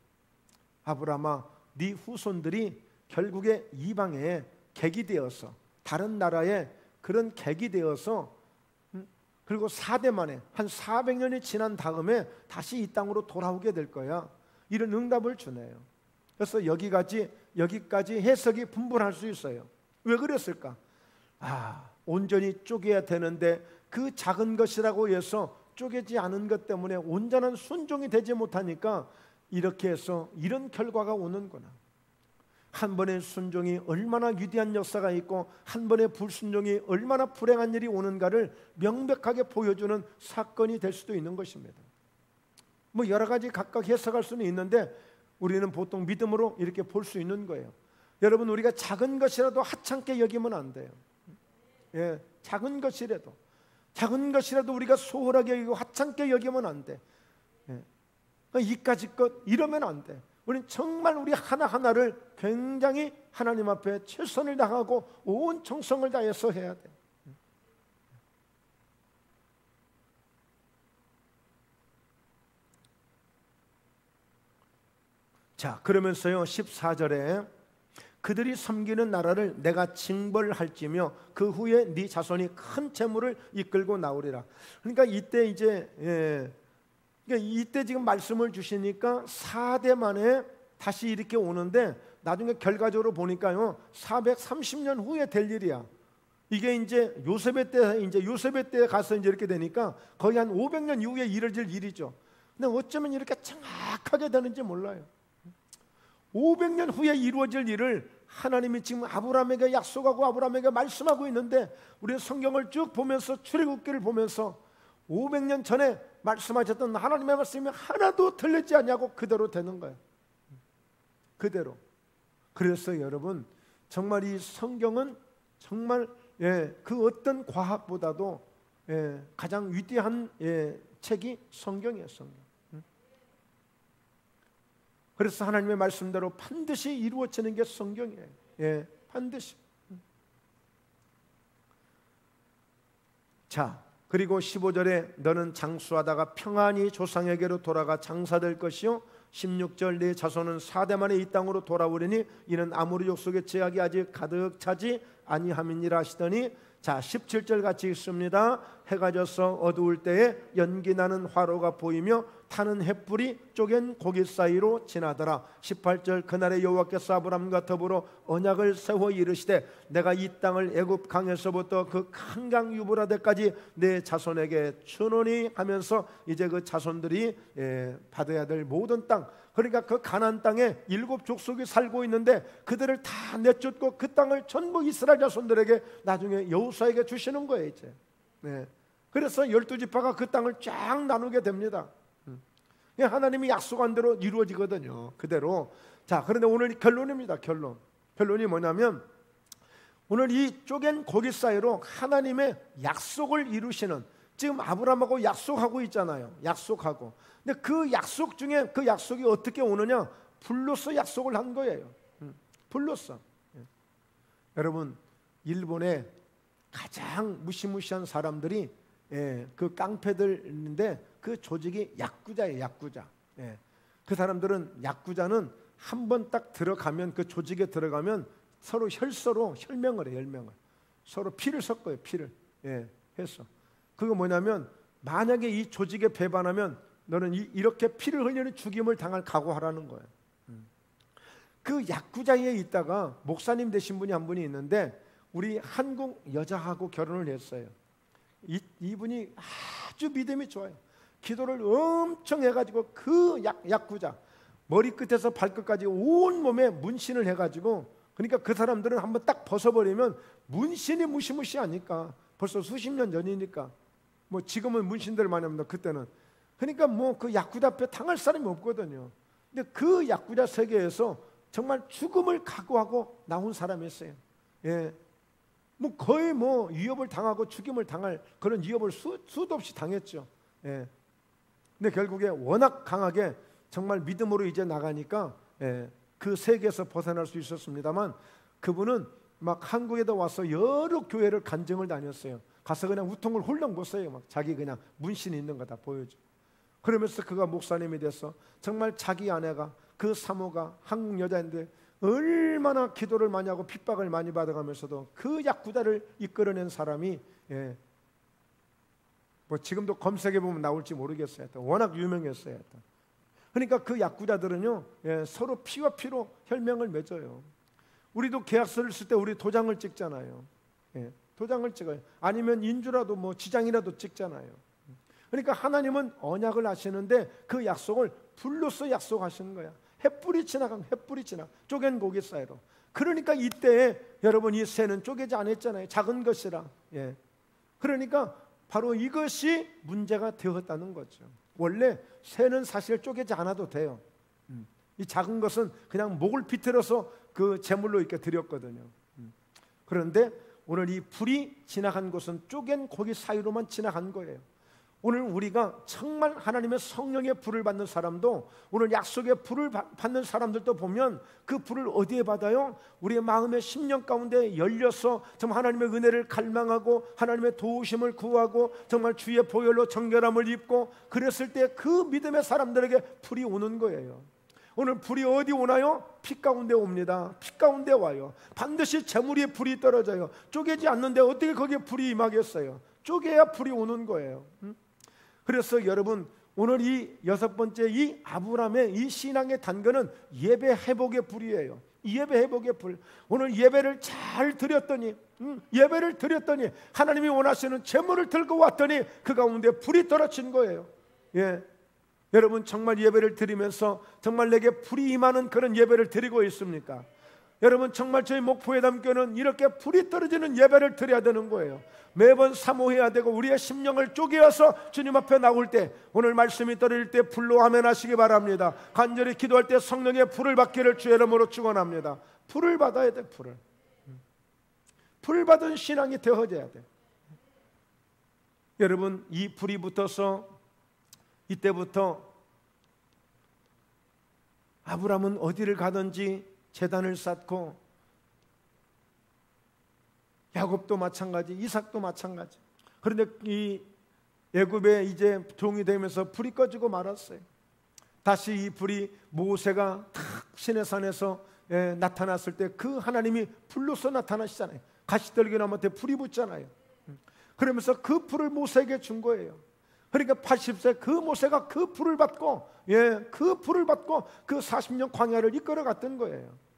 아브라함아, 네 후손들이 결국에 이방에 객이 되어서, 다른 나라에 그런 객이 되어서, 그리고 4대 만에 한 400년이 지난 다음에 다시 이 땅으로 돌아오게 될 거야. 이런 응답을 주네요. 그래서 여기까지 해석이 분분할 수 있어요. 왜 그랬을까? 온전히 쪼개야 되는데 그 작은 것이라고 해서 쪼개지 않은 것 때문에 온전한 순종이 되지 못하니까 이렇게 해서 이런 결과가 오는구나. 한 번의 순종이 얼마나 위대한 역사가 있고 한 번의 불순종이 얼마나 불행한 일이 오는가를 명백하게 보여주는 사건이 될 수도 있는 것입니다. 뭐 여러 가지 각각 해석할 수는 있는데 우리는 보통 믿음으로 이렇게 볼 수 있는 거예요. 여러분, 우리가 작은 것이라도 하찮게 여기면 안 돼요. 예, 작은 것이라도 우리가 소홀하게 여기고 하찮게 여기면 안 돼. 예, 이까짓 것 이러면 안 돼. 우리는 정말 우리 하나하나를 굉장히 하나님 앞에 최선을 다하고 온 정성을 다해서 해야 돼. 자, 그러면서요 14절에 그들이 섬기는 나라를 내가 징벌할지며 그 후에 네 자손이 큰 재물을 이끌고 나오리라. 그러니까 이때 이때 지금 말씀을 주시니까 4대 만에 다시 이렇게 오는데, 나중에 결과적으로 보니까요 430년 후에 될 일이야. 이게 이제 요셉의 때 가서 이제 이렇게 되니까 거의 한 500년 이후에 이뤄질 일이죠. 근데 어쩌면 이렇게 정확하게 되는지 몰라요. 500년 후에 이루어질 일을 하나님이 지금 아브라함에게 약속하고 아브라함에게 말씀하고 있는데, 우리 성경을 쭉 보면서 출애굽기를 보면서 500년 전에 말씀하셨던 하나님의 말씀이 하나도 틀리지 않냐고 그대로 되는 거예요. 그대로. 그래서 여러분, 정말 이 성경은 정말 그 어떤 과학보다도 가장 위대한 책이 성경이에요. 성경. 그래서 하나님의 말씀대로 반드시 이루어지는 게 성경이에요. 반드시. 자, 그리고 15절에 너는 장수하다가 평안히 조상에게로 돌아가 장사될 것이요 16절 네 자손은 4대 만에 이 땅으로 돌아오리니 이는 아모리 족속의 제약이 아직 가득 차지 아니함이니라 하시더니, 자 17절 같이 읽습니다. 해가 져서 어두울 때에 연기 나는 화로가 보이며 타는 햇불이 쪼갠 고기 사이로 지나더라. 18절 그날에 여호와께서 아브람과 더불어 언약을 세워 이르시되 내가 이 땅을 애굽 강에서부터 그 큰 강 유브라데까지 내 자손에게 주노니 하면서 이제 그 자손들이 받아야 될 모든 땅, 그러니까 그 가나안 땅에 7족속이 살고 있는데 그들을 다 내쫓고 그 땅을 전부 이스라엘 자손들에게 나중에 여호수아에게 주시는 거예요 이제. 그래서 12지파가 그 땅을 쫙 나누게 됩니다. 하나님이 약속한 대로 이루어지거든요. 그대로. 자, 그런데 오늘 결론입니다. 결론이 뭐냐면, 오늘 이 쪼갠 고기 사이로 하나님의 약속을 이루시는, 지금 아브라함하고 약속하고 있잖아요. 약속하고. 근데 그 약속 중에 그 약속이 어떻게 오느냐? 불로서 약속을 한 거예요. 불로서. 여러분, 일본에 가장 무시무시한 사람들이 그 깡패들인데 그 조직이 야쿠자예요. 야쿠자. 그 사람들은, 야쿠자는 한 번 딱 들어가면, 그 조직에 들어가면 서로 혈서로 혈맹을 해요. 혈맹을. 서로 피를 섞어요. 피를. 해서. 그거 뭐냐면, 만약에 이 조직에 배반하면 너는 이렇게 피를 흘리는 죽임을 당할 각오하라는 거예요. 그 야쿠자에 있다가 목사님 되신 분이 한 분이 있는데, 우리 한국 여자하고 결혼을 했어요. 이분이 아주 믿음이 좋아요. 기도를 엄청 해가지고 그 야쿠자 머리끝에서 발끝까지 온 몸에 문신을 해가지고, 그러니까 그 사람들은 한번 딱 벗어버리면 문신이 무시무시하니까, 벌써 수십 년 전이니까, 뭐 지금은 문신들을 많이 합니다. 그때는. 그러니까 뭐 그 야쿠자 앞에 당할 사람이 없거든요. 근데 그 야쿠자 세계에서 정말 죽음을 각오하고 나온 사람이었어요. 뭐 거의 뭐 위협을 당하고 죽임을 당할 그런 위협을 수도 없이 당했죠. 근데 결국에 워낙 강하게 정말 믿음으로 이제 나가니까 그 세계에서 벗어날 수 있었습니다만, 그분은 막 한국에도 와서 여러 교회를 간증을 다녔어요. 가서 그냥 우통을 훌렁 벗어요. 막 자기 그냥 문신 있는 거 다 보여줘. 그러면서 그가 목사님이 돼서 정말 자기 아내가, 그 사모가 한국 여자인데 얼마나 기도를 많이 하고 핍박을 많이 받아가면서도 그 약구자를 이끌어낸 사람이, 뭐 지금도 검색해 보면 나올지 모르겠어요. 워낙 유명했어요. 그러니까 그 약구자들은요, 서로 피와 피로 혈맹을 맺어요. 우리도 계약서를 쓸 때 우리 도장을 찍잖아요. 도장을 찍어요. 아니면 인주라도 뭐 지장이라도 찍잖아요. 그러니까 하나님은 언약을 하시는데 그 약속을 불로서 약속하시는 거야. 햇불이 지나가면 햇불이 지나, 쪼갠 고기 사이로. 그러니까 이때에 여러분, 이 새는 쪼개지 않았잖아요. 작은 것이라. 그러니까 바로 이것이 문제가 되었다는 거죠. 원래 새는 사실 쪼개지 않아도 돼요. 이 작은 것은 그냥 목을 비틀어서 그 제물로 이렇게 드렸거든요. 그런데 오늘 이 불이 지나간 곳은 쪼갠 고기 사이로만 지나간 거예요. 오늘 우리가 정말 하나님의 성령의 불을 받는 사람도, 오늘 약속의 불을 받는 사람들도 보면 그 불을 어디에 받아요? 우리의 마음의 심령 가운데 열려서 정말 하나님의 은혜를 갈망하고 하나님의 도우심을 구하고 정말 주의 보혈로 정결함을 입고 그랬을 때 그 믿음의 사람들에게 불이 오는 거예요. 오늘 불이 어디 오나요? 피 가운데 옵니다. 피 가운데 와요. 반드시 제물 위에 불이 떨어져요. 쪼개지 않는데 어떻게 거기에 불이 임하겠어요? 쪼개야 불이 오는 거예요. 그래서 여러분, 오늘 이 6번째 이 아브라함의 이 신앙의 단계는 예배 회복의 불이에요. 예배 회복의 불. 오늘 예배를 잘 드렸더니, 예배를 드렸더니 하나님이 원하시는 제물을 들고 왔더니 그 가운데 불이 떨어진 거예요. 여러분, 정말 예배를 드리면서 정말 내게 불이 임하는 그런 예배를 드리고 있습니까? 여러분, 정말 저희 목포회담교는 이렇게 불이 떨어지는 예배를 드려야 되는 거예요. 매번 사모해야 되고 우리의 심령을 쪼개어서 주님 앞에 나올 때, 오늘 말씀이 떨어질 때 불로 아멘하시기 바랍니다. 간절히 기도할 때 성령의 불을 받기를 주의 이름으로 축원합니다. 불을 받아야 돼. 불을 받은 신앙이 되어져야 돼. 여러분, 이 불이 붙어서 이때부터 아브라함은 어디를 가든지 제단을 쌓고, 야곱도 마찬가지, 이삭도 마찬가지. 그런데 이 애굽에 이제 종이 되면서 불이 꺼지고 말았어요. 다시 이 불이 모세가 탁 시내산에서 나타났을 때 그 하나님이 불로서 나타나시잖아요. 가시떨기나무한테 불이 붙잖아요. 그러면서 그 불을 모세에게 준 거예요. 그러니까 80세 그 모세가 그 불을 받고, 그 불을 받고 그 40년 광야를 이끌어 갔던 거예요.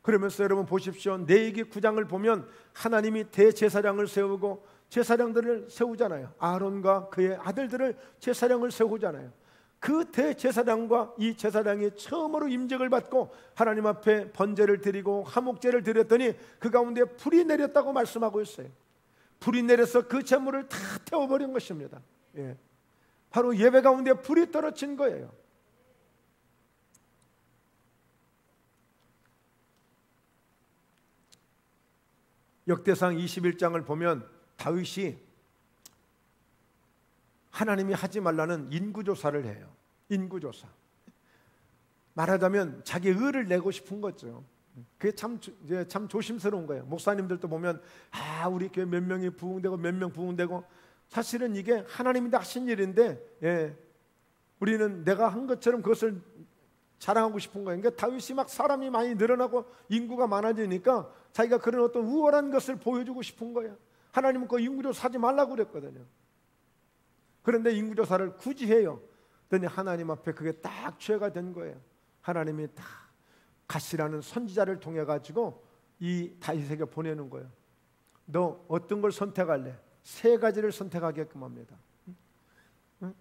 그러면서 여러분 보십시오. 레위기 9장을 보면 하나님이 대제사장을 세우고 제사장들을 세우잖아요. 아론과 그의 아들들을 제사장을 세우잖아요. 그 대제사장과 이 제사장이 처음으로 임직을 받고 하나님 앞에 번제를 드리고 화목제를 드렸더니 그 가운데 불이 내렸다고 말씀하고 있어요. 불이 내려서 그 제물을 다 태워버린 것입니다. 바로 예배 가운데 불이 떨어진 거예요. 역대상 21장을 보면 다윗이 하나님이 하지 말라는 인구조사를 해요. 인구조사. 말하자면 자기 의를 내고 싶은 거죠. 그게 참 조심스러운 거예요. 목사님들도 보면 우리 교회 몇 명이 부흥되고 몇 명 부흥되고, 사실은 이게 하나님이 하신 일인데 우리는 내가 한 것처럼 그것을 자랑하고 싶은 거예요. 그러니까 다윗이 막 사람이 많이 늘어나고 인구가 많아지니까 자기가 그런 어떤 우월한 것을 보여주고 싶은 거예요. 하나님은 그 인구조사 하지 말라고 그랬거든요. 그런데 인구조사를 굳이 해요. 그랬더니 하나님 앞에 그게 딱 죄가 된 거예요. 하나님이 다 갓이라는 선지자를 통해 가지고 이 다윗에게 보내는 거예요. 너 어떤 걸 선택할래? 3가지를 선택하게끔 합니다.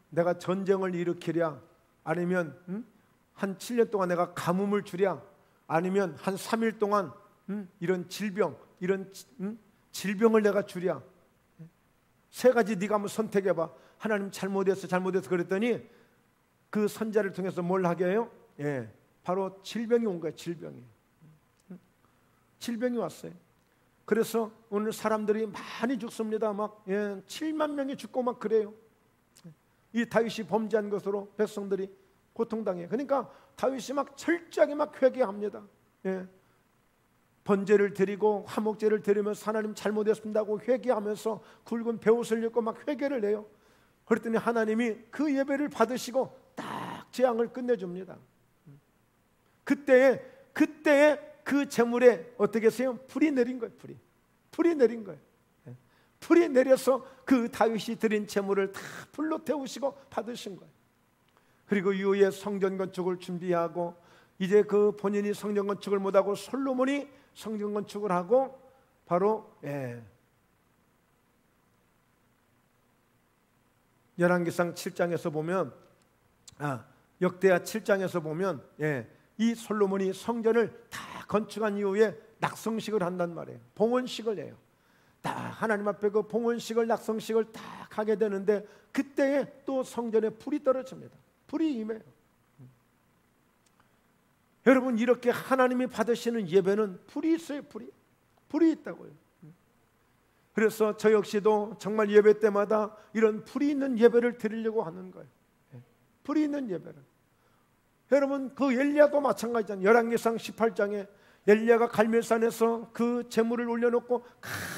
내가 전쟁을 일으키랴, 아니면 한 7년 동안 내가 가뭄을 주랴, 아니면 한 3일 동안 이런 질병을 내가 주랴. 3가지 네가 한번 선택해봐. 하나님 잘못해서 그랬더니 그 선자를 통해서 뭘 하게 해요? 바로 질병이 온 거예요. 질병이 왔어요. 그래서 오늘 사람들이 많이 죽습니다. 막 7만 명이 죽고 막 그래요. 이 다윗이 범죄한 것으로 백성들이 고통당해. 그러니까 다윗이 막 철저하게 막 회개합니다. 예. 번제를 드리고 화목제를 드리면서 하나님 잘못했습니다고 회개하면서 굵은 베옷을 입고 막 회개를 해요. 그랬더니 하나님이 그 예배를 받으시고 딱 재앙을 끝내줍니다. 그때에 그 재물에 어떻게 했어요? 불이 내린 거예요. 불이 내린 거예요. 불이 내려서 그 다윗이 드린 재물을 다 불로 태우시고 받으신 거예요. 그리고 이후에 성전 건축을 준비하고 이제 그 본인이 성전 건축을 못하고 솔로몬이 성전 건축을 하고 바로 열왕기상 7장에서 보면 역대하 7장에서 보면 이 솔로몬이 성전을 다 건축한 이후에 낙성식을 한단 말이에요. 봉헌식을 해요. 다 하나님 앞에 그 봉헌식을 낙성식을 다 하게 되는데 그때에 또 성전에 불이 떨어집니다. 불이 임해요. 여러분, 이렇게 하나님이 받으시는 예배는 불이 있어요. 불이 있다고요. 그래서 저 역시도 정말 예배 때마다 이런 불이 있는 예배를 드리려고 하는 거예요. 불이 있는 예배를. 여러분, 그 엘리야도 마찬가지잖아요. 열왕기상 18장에 엘리야가 갈멜산에서 그 제물을 올려놓고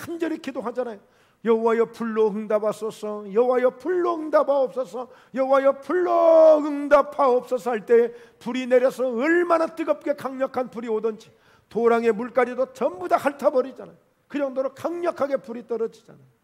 간절히 기도하잖아요. 여호와여 불로 응답하소서, 여호와여 불로 응답하옵소서, 여호와여 불로 응답하옵소서 할 때 불이 내려서 얼마나 뜨겁게 강력한 불이 오든지 도랑의 물가리도 전부 다 핥아버리잖아요. 그 정도로 강력하게 불이 떨어지잖아요.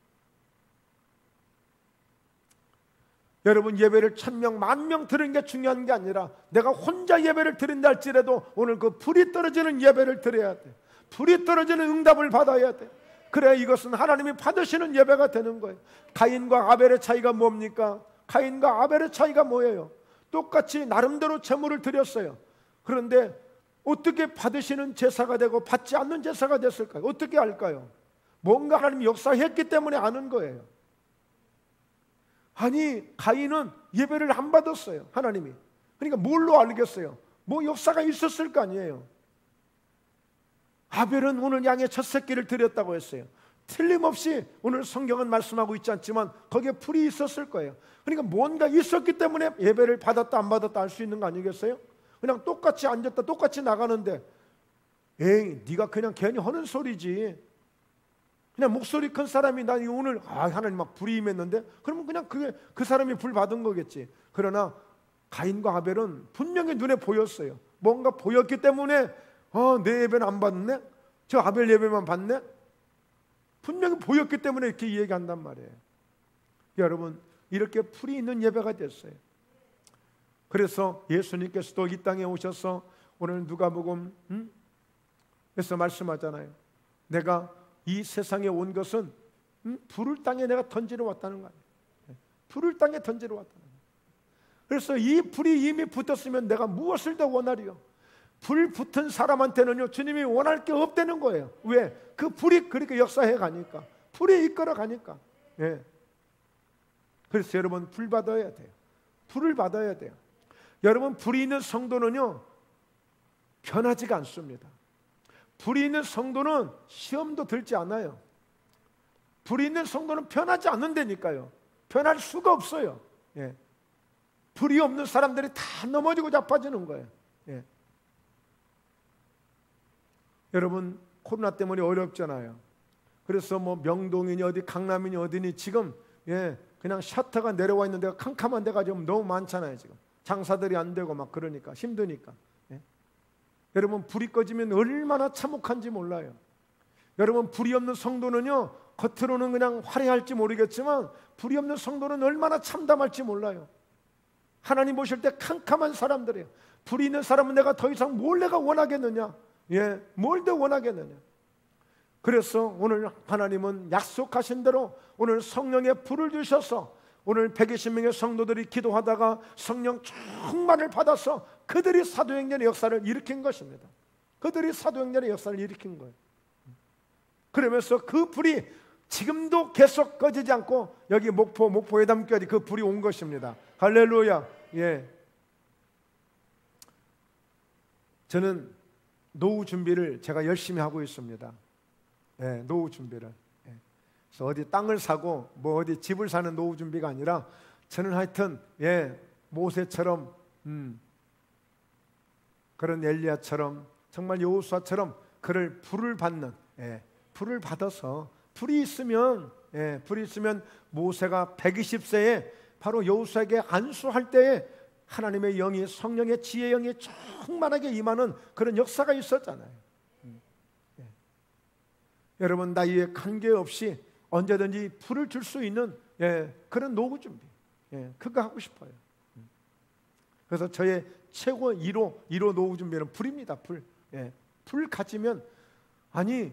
여러분, 예배를 1000명, 10,000명 드리는 게 중요한 게 아니라 내가 혼자 예배를 드린다 할지라도 오늘 그 불이 떨어지는 예배를 드려야 돼. 불이 떨어지는 응답을 받아야 돼. 그래야 이것은 하나님이 받으시는 예배가 되는 거예요. 가인과 아벨의 차이가 뭡니까? 가인과 아벨의 차이가 뭐예요? 똑같이 나름대로 제물을 드렸어요. 그런데 어떻게 받으시는 제사가 되고 받지 않는 제사가 됐을까요? 어떻게 알까요? 뭔가 하나님이 역사했기 때문에 아는 거예요. 아니, 가인은 예배를 안 받았어요. 하나님이. 그러니까 뭘로 알겠어요? 뭐 역사가 있었을 거 아니에요. 아벨은 오늘 양의 첫 새끼를 드렸다고 했어요. 틀림없이 오늘 성경은 말씀하고 있지 않지만 거기에 불이 있었을 거예요. 그러니까 뭔가 있었기 때문에 예배를 받았다 안 받았다 알 수 있는 거 아니겠어요? 그냥 똑같이 앉았다 똑같이 나가는데 네가 그냥 괜히 하는 소리지. 그냥 목소리 큰 사람이 나 오늘 하나님 막 불이 임했는데 그러면 그냥 그 사람이 불 받은 거겠지. 그러나 가인과 아벨은 분명히 눈에 보였어요. 뭔가 보였기 때문에 내 예배는 안 받네? 저 아벨 예배만 받네? 분명히 보였기 때문에 이렇게 얘기한단 말이에요. 여러분, 이렇게 불이 있는 예배가 됐어요. 그래서 예수님께서도 이 땅에 오셔서 오늘 누가복음 에서 말씀하잖아요. 내가 이 세상에 온 것은 불을 땅에 내가 던지러 왔다는 거예요. 불을 땅에 던지러 왔다는 거예요. 그래서 이 불이 이미 붙었으면 내가 무엇을 더 원하리요? 불 붙은 사람한테는요 주님이 원할 게 없다는 거예요. 왜? 그 불이 그렇게 역사해 가니까, 불이 이끌어 가니까. 그래서 여러분, 불 받아야 돼요. 불을 받아야 돼요. 여러분, 불이 있는 성도는요 변하지가 않습니다. 불이 있는 성도는 시험도 들지 않아요. 불이 있는 성도는 변하지 않는다니까요. 변할 수가 없어요. 불이 없는 사람들이 다 넘어지고 자빠지는 거예요. 여러분, 코로나 때문에 어렵잖아요. 그래서 뭐 명동이니 어디 강남이니 어디니 지금 그냥 셔터가 내려와 있는 데가 캄캄한 데가 지금 너무 많잖아요. 지금 장사들이 안 되고 막 그러니까 힘드니까. 여러분, 불이 꺼지면 얼마나 참혹한지 몰라요. 여러분, 불이 없는 성도는요 겉으로는 그냥 화려할지 모르겠지만 불이 없는 성도는 얼마나 참담할지 몰라요. 하나님 보실 때 캄캄한 사람들이에요. 불이 있는 사람은 내가 더 이상 뭘 내가 원하겠느냐? 뭘 더 원하겠느냐? 그래서 오늘 하나님은 약속하신 대로 오늘 성령의 불을 주셔서 오늘 120명의 성도들이 기도하다가 성령 충만을 받아서 그들이 사도행전의 역사를 일으킨 것입니다. 그들이 사도행전의 역사를 일으킨 거예요. 그러면서 그 불이 지금도 계속 꺼지지 않고 여기 목포회담까지 그 불이 온 것입니다. 할렐루야. 저는 노후 준비를 제가 열심히 하고 있습니다. 노후 준비를. 그래서 어디 땅을 사고 뭐 어디 집을 사는 노후 준비가 아니라 저는 하여튼 모세처럼 그런 엘리야처럼 정말 여호수아처럼 그를 불을 받는 불을 받아서 불이 있으면 모세가 120세에 바로 여호수아에게 안수할 때에 하나님의 영이 성령의 지혜의 영이 충만하게 임하는 그런 역사가 있었잖아요. 여러분 나이에 관계없이 언제든지 불을 줄 수 있는 그런 노후 준비 그거 하고 싶어요. 그래서 저의 최고 1호 노후 준비는 불입니다. 불 가지면 아니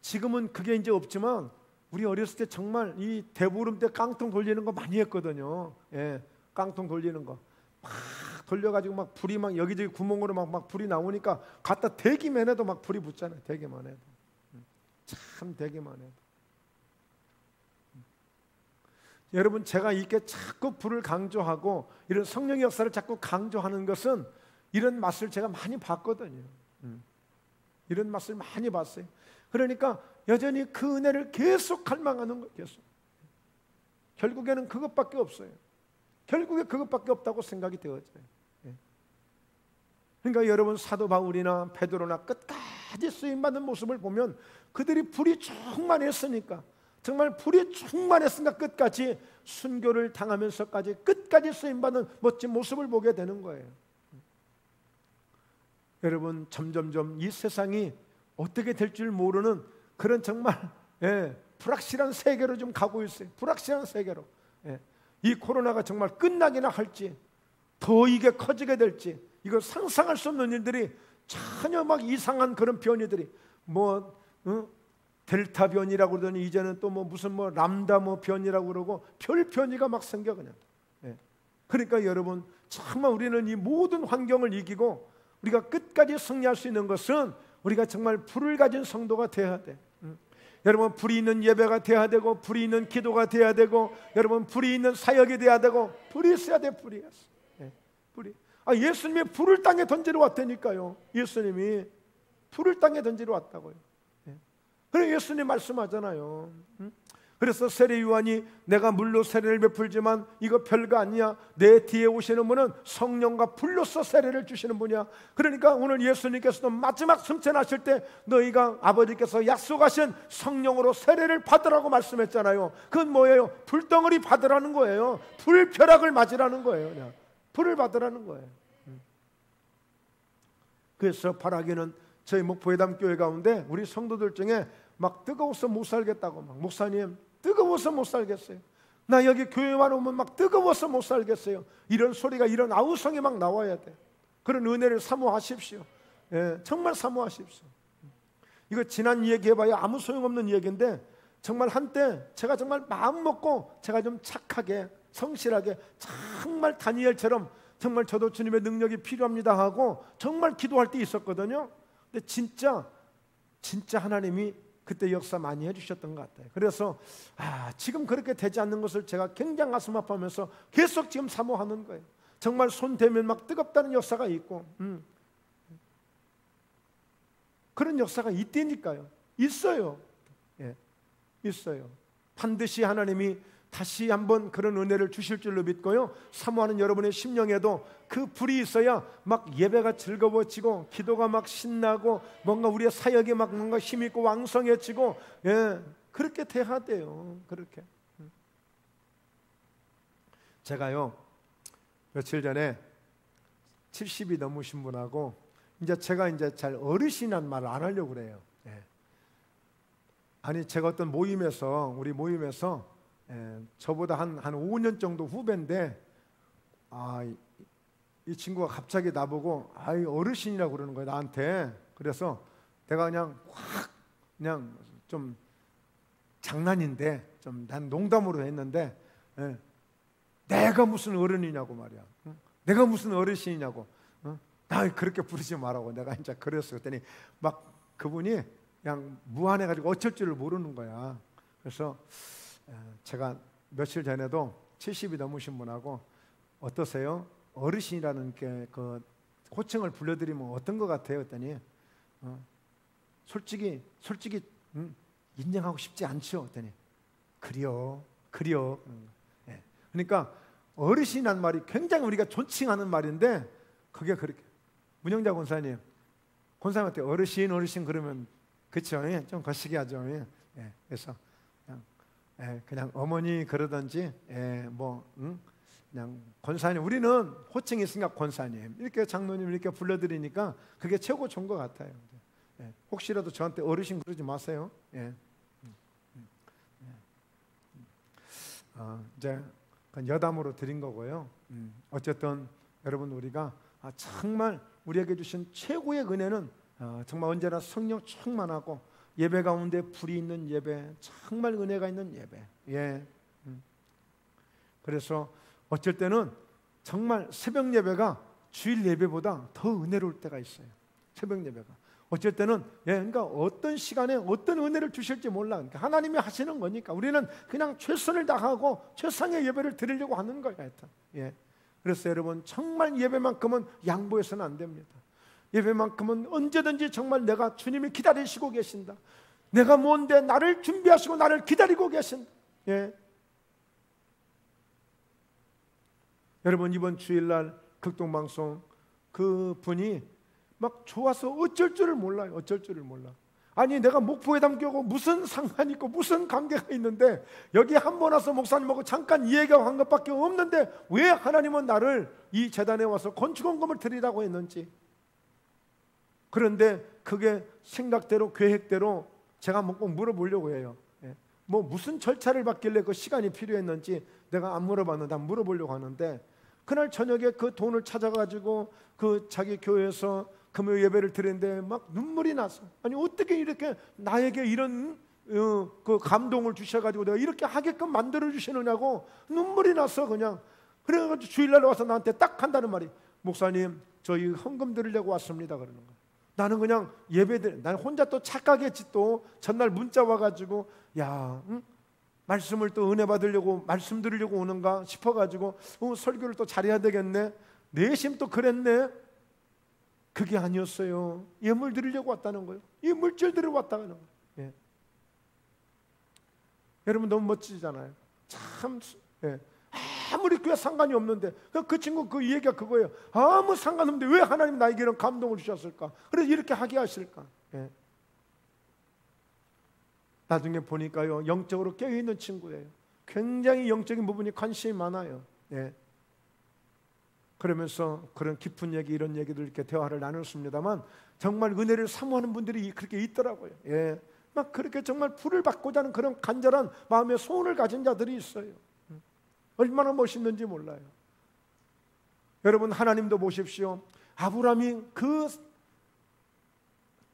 지금은 그게 이제 없지만 우리 어렸을 때 정말 이 대보름 때 깡통 돌리는 거 많이 했거든요. 깡통 돌리는 거 막 돌려가지고 막 불이 막 여기저기 구멍으로 막 불이 나오니까 갖다 대기만 해도 막 불이 붙잖아요. 대기만 해도 참 대기만 해도. 여러분 제가 이렇게 자꾸 불을 강조하고 이런 성령의 역사를 자꾸 강조하는 것은 이런 맛을 제가 많이 봤거든요. 이런 맛을 많이 봤어요. 그러니까 여전히 그 은혜를 계속 갈망하는 거예요. 계속. 결국에는 그것밖에 없어요. 결국에 그것밖에 없다고 생각이 되어져요. 그러니까 여러분 사도 바울이나 베드로나 끝까지 쓰임받는 모습을 보면 그들이 불이 충만했으니까 정말 불이 충만했으니까 끝까지 순교를 당하면서까지 끝까지 쓰임받는 멋진 모습을 보게 되는 거예요. 여러분 점점점 이 세상이 어떻게 될 줄 모르는 그런 정말 불확실한 세계로 좀 가고 있어요. 불확실한 세계로. 이 코로나가 정말 끝나기나 할지 더 이게 커지게 될지 이거 상상할 수 없는 일들이 전혀 막 이상한 그런 변이들이 델타 변이라고 그러더니 이제는 또 무슨 람다 변이라고 그러고 별 변이가 막 생겨 그냥. 그러니까 여러분 정말 우리는 이 모든 환경을 이기고 우리가 끝까지 승리할 수 있는 것은 우리가 정말 불을 가진 성도가 돼야 돼. 여러분 불이 있는 예배가 돼야 되고 불이 있는 기도가 돼야 되고 여러분 불이 있는 사역이 돼야 되고 불이 있어야 돼. 불이 있어. 불이. 예수님이 불을 땅에 던지러 왔다니까요. 예수님이 불을 땅에 던지러 왔다고요. 그래 예수님 말씀하잖아요. 그래서 세례 요한이 내가 물로 세례를 베풀지만 이거 별거 아니야. 내 뒤에 오시는 분은 성령과 불로서 세례를 주시는 분이야. 그러니까 오늘 예수님께서도 마지막 승천하실 때 너희가 아버지께서 약속하신 성령으로 세례를 받으라고 말씀했잖아요. 그건 뭐예요? 불덩어리 받으라는 거예요. 불벼락을 맞으라는 거예요. 그냥. 불을 받으라는 거예요. 그래서 바라기는 저희 목포회담 교회 가운데 우리 성도들 중에 막 뜨거워서 못 살겠다고 막 목사님 뜨거워서 못 살겠어요. 나 여기 교회만 오면 막 뜨거워서 못 살겠어요. 이런 소리가 이런 아우성이 막 나와야 돼. 그런 은혜를 사모하십시오. 정말 사모하십시오. 이거 지난 얘기해봐야 아무 소용없는 얘기인데 정말 한때 제가 정말 마음 먹고 제가 좀 착하게 성실하게 정말 다니엘처럼 정말 저도 주님의 능력이 필요합니다 하고 정말 기도할 때 있었거든요. 근데 진짜 하나님이 그때 역사 많이 해주셨던 것 같아요. 그래서 지금 그렇게 되지 않는 것을 제가 굉장히 가슴 아파하면서 계속 지금 사모하는 거예요. 정말 손 대면 막 뜨겁다는 역사가 있고 그런 역사가 있다니까요. 있어요. 있어요. 반드시 하나님이 다시 한번 그런 은혜를 주실 줄로 믿고요. 사모하는 여러분의 심령에도 그 불이 있어야 막 예배가 즐거워지고 기도가 막 신나고 뭔가 우리의 사역이 막 뭔가 힘있고 왕성해지고 그렇게 돼야 돼요. 그렇게. 제가요 며칠 전에 70이 넘으신 분하고 제가 잘 어르신이란 말을 안 하려고 그래요. 아니 제가 어떤 우리 모임에서 저보다 한 5년 정도 후배인데 이 친구가 갑자기 나보고 어르신이라고 그러는 거예요 나한테. 그래서 내가 그냥 좀 장난인데 좀 난 농담으로 했는데 내가 무슨 어른이냐고 말이야. 내가 무슨 어르신이냐고. 나 그렇게 부르지 말라고 내가 이제 그랬어. 그랬더니 막 그분이 그냥 무안해가지고 어쩔 줄을 모르는 거야. 그래서 제가 며칠 전에도 70이 넘으신 분하고 어떠세요? 어르신이라는 그 호칭을 불러드리면 어떤 것 같아요? 했더니 솔직히 인정하고 싶지 않죠? 했더니 그래요. 그러니까 어르신이란 말이 굉장히 우리가 존칭하는 말인데 그게 그렇게 문영자 권사님한테 어르신 그러면 그쵸? 예, 좀 거시기 하죠. 예. 예, 그래서 그냥 어머니 그러든지 그냥 권사님, 우리는 호칭이 있으니까 권사님 이렇게 장로님 이렇게 불러드리니까 그게 최고 좋은 것 같아요. 예, 혹시라도 저한테 어르신 그러지 마세요. 예. 이제 여담으로 드린 거고요. 어쨌든 여러분 우리가 정말 우리에게 주신 최고의 은혜는 정말 언제나 성령 충만하고 예배 가운데 불이 있는 예배, 정말 은혜가 있는 예배. 예. 그래서 어쩔 때는 정말 새벽 예배가 주일 예배보다 더 은혜로울 때가 있어요. 새벽 예배가 어쩔 때는 그러니까 어떤 시간에 어떤 은혜를 주실지 몰라. 그러니까 하나님이 하시는 거니까 우리는 그냥 최선을 다하고 최상의 예배를 드리려고 하는 거예요. 하여튼. 예. 그래서 여러분 정말 예배만큼은 양보해서는 안 됩니다. 예배만큼은 언제든지 정말 내가 주님이 기다리시고 계신다. 내가 뭔데 나를 준비하시고 나를 기다리고 계신다. 예. 여러분 이번 주일날 극동방송 그 분이 막 좋아서 어쩔 줄을 몰라요. 어쩔 줄을 몰라. 아니 내가 목포회담교하고 무슨 상관이 있고 무슨 관계가 있는데 여기 한 번 와서 목사님하고 잠깐 이야기한 것밖에 없는데 왜 하나님은 나를 이 재단에 와서 건축원금을 드리라고 했는지. 그런데 그게 생각대로 계획대로 제가 꼭 물어보려고 해요. 뭐 무슨 절차를 받길래 그 시간이 필요했는지 내가 안 물어봤는데 안 물어보려고 하는데 그날 저녁에 그 돈을 찾아가지고 그 자기 교회에서 금요 예배를 드리는데 막 눈물이 나서 아니 어떻게 이렇게 나에게 이런 그 감동을 주셔가지고 내가 이렇게 하게끔 만들어 주시느냐고 눈물이 나서 그냥 그래가지고 주일날 와서 나한테 딱 한다는 말이 목사님 저희 헌금 드리려고 왔습니다 그러는 거야. 나는 그냥 나는 혼자 또 착각했지. 또 전날 문자 와가지고 야 말씀을 또 은혜 받으려고 말씀 드리려고 오는가 싶어가지고 설교를 또 잘해야 되겠네. 내심 또 그랬네. 그게 아니었어요. 예물 드리려고 왔다는 거예요. 이 물질 드리러 왔다는 거예요. 예. 여러분 너무 멋지잖아요. 참 아무리 교회 상관이 없는데 그 친구 그 얘기가 그거예요. 아무 상관없는데 왜 하나님 나에게 이런 감동을 주셨을까? 그래서 이렇게 하게 하실까? 예. 나중에 보니까요 영적으로 깨어있는 친구예요. 굉장히 영적인 부분이 관심이 많아요. 예. 그러면서 그런 깊은 얘기 이런 얘기들 이렇게 대화를 나눴습니다만 정말 은혜를 사모하는 분들이 그렇게 있더라고요. 예. 막 그렇게 정말 불을 받고자 하는 그런 간절한 마음의 소원을 가진 자들이 있어요. 얼마나 멋있는지 몰라요. 여러분 하나님도 보십시오. 아브라함이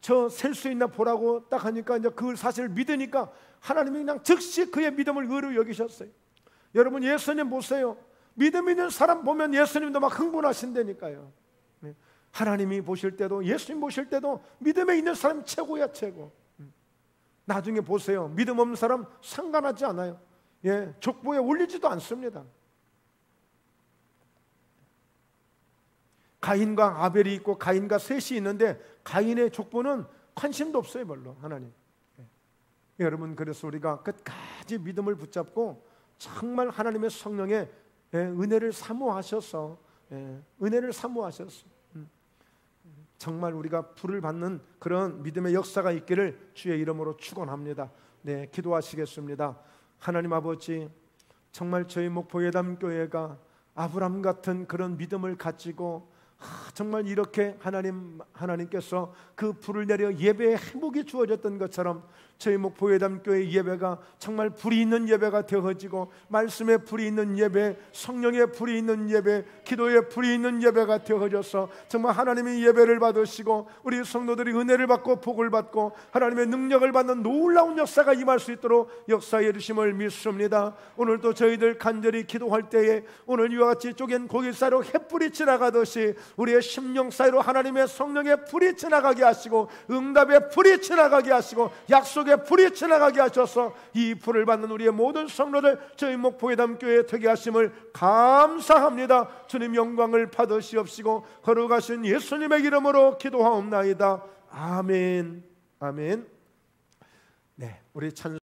저 셀 수 있나 보라고 딱 하니까 이제 그 사실을 믿으니까 하나님이 그냥 즉시 그의 믿음을 의로 여기셨어요. 여러분 예수님 보세요. 믿음 있는 사람 보면 예수님도 막 흥분하신다니까요. 하나님이 보실 때도 예수님 보실 때도 믿음에 있는 사람이 최고야 최고. 나중에 보세요. 믿음 없는 사람 상관하지 않아요. 예, 족보에 올리지도 않습니다. 가인과 아벨이 있고 가인과 셋이 있는데 가인의 족보는 관심도 없어요 별로 하나님. 예. 여러분 그래서 우리가 끝까지 믿음을 붙잡고 정말 하나님의 성령의 은혜를 사모하셔서 은혜를 사모하셔서 정말 우리가 불을 받는 그런 믿음의 역사가 있기를 주의 이름으로 축원합니다. 네, 기도하시겠습니다. 하나님 아버지 정말 저희 목포예담교회가 아브람 같은 그런 믿음을 가지고 정말 이렇게 하나님께서 그 불을 내려 예배에 회복이 주어졌던 것처럼 저희 목포예담교회 예배가 정말 불이 있는 예배가 되어지고 말씀에 불이 있는 예배, 성령의 불이 있는 예배, 기도에 불이 있는 예배가 되어져서 정말 하나님의 예배를 받으시고 우리 성도들이 은혜를 받고 복을 받고 하나님의 능력을 받는 놀라운 역사가 임할 수 있도록 역사해 주심을 믿습니다. 오늘도 저희들 간절히 기도할 때에 오늘 이와 같이 쪼갠 고기 사이로 햇불이 지나가듯이 우리의 심령 사이로 하나님의 성령의 불이 지나가게 하시고 응답의 불이 지나가게 하시고 약속의 불이 지나가게 하셔서 이 불을 받는 우리의 모든 성도들 저희 목포예담교회에 되게 하심을 감사합니다. 주님 영광을 받으시옵시고 거룩하신 예수님의 이름으로 기도하옵나이다. 아멘. 아멘. 네, 우리 찬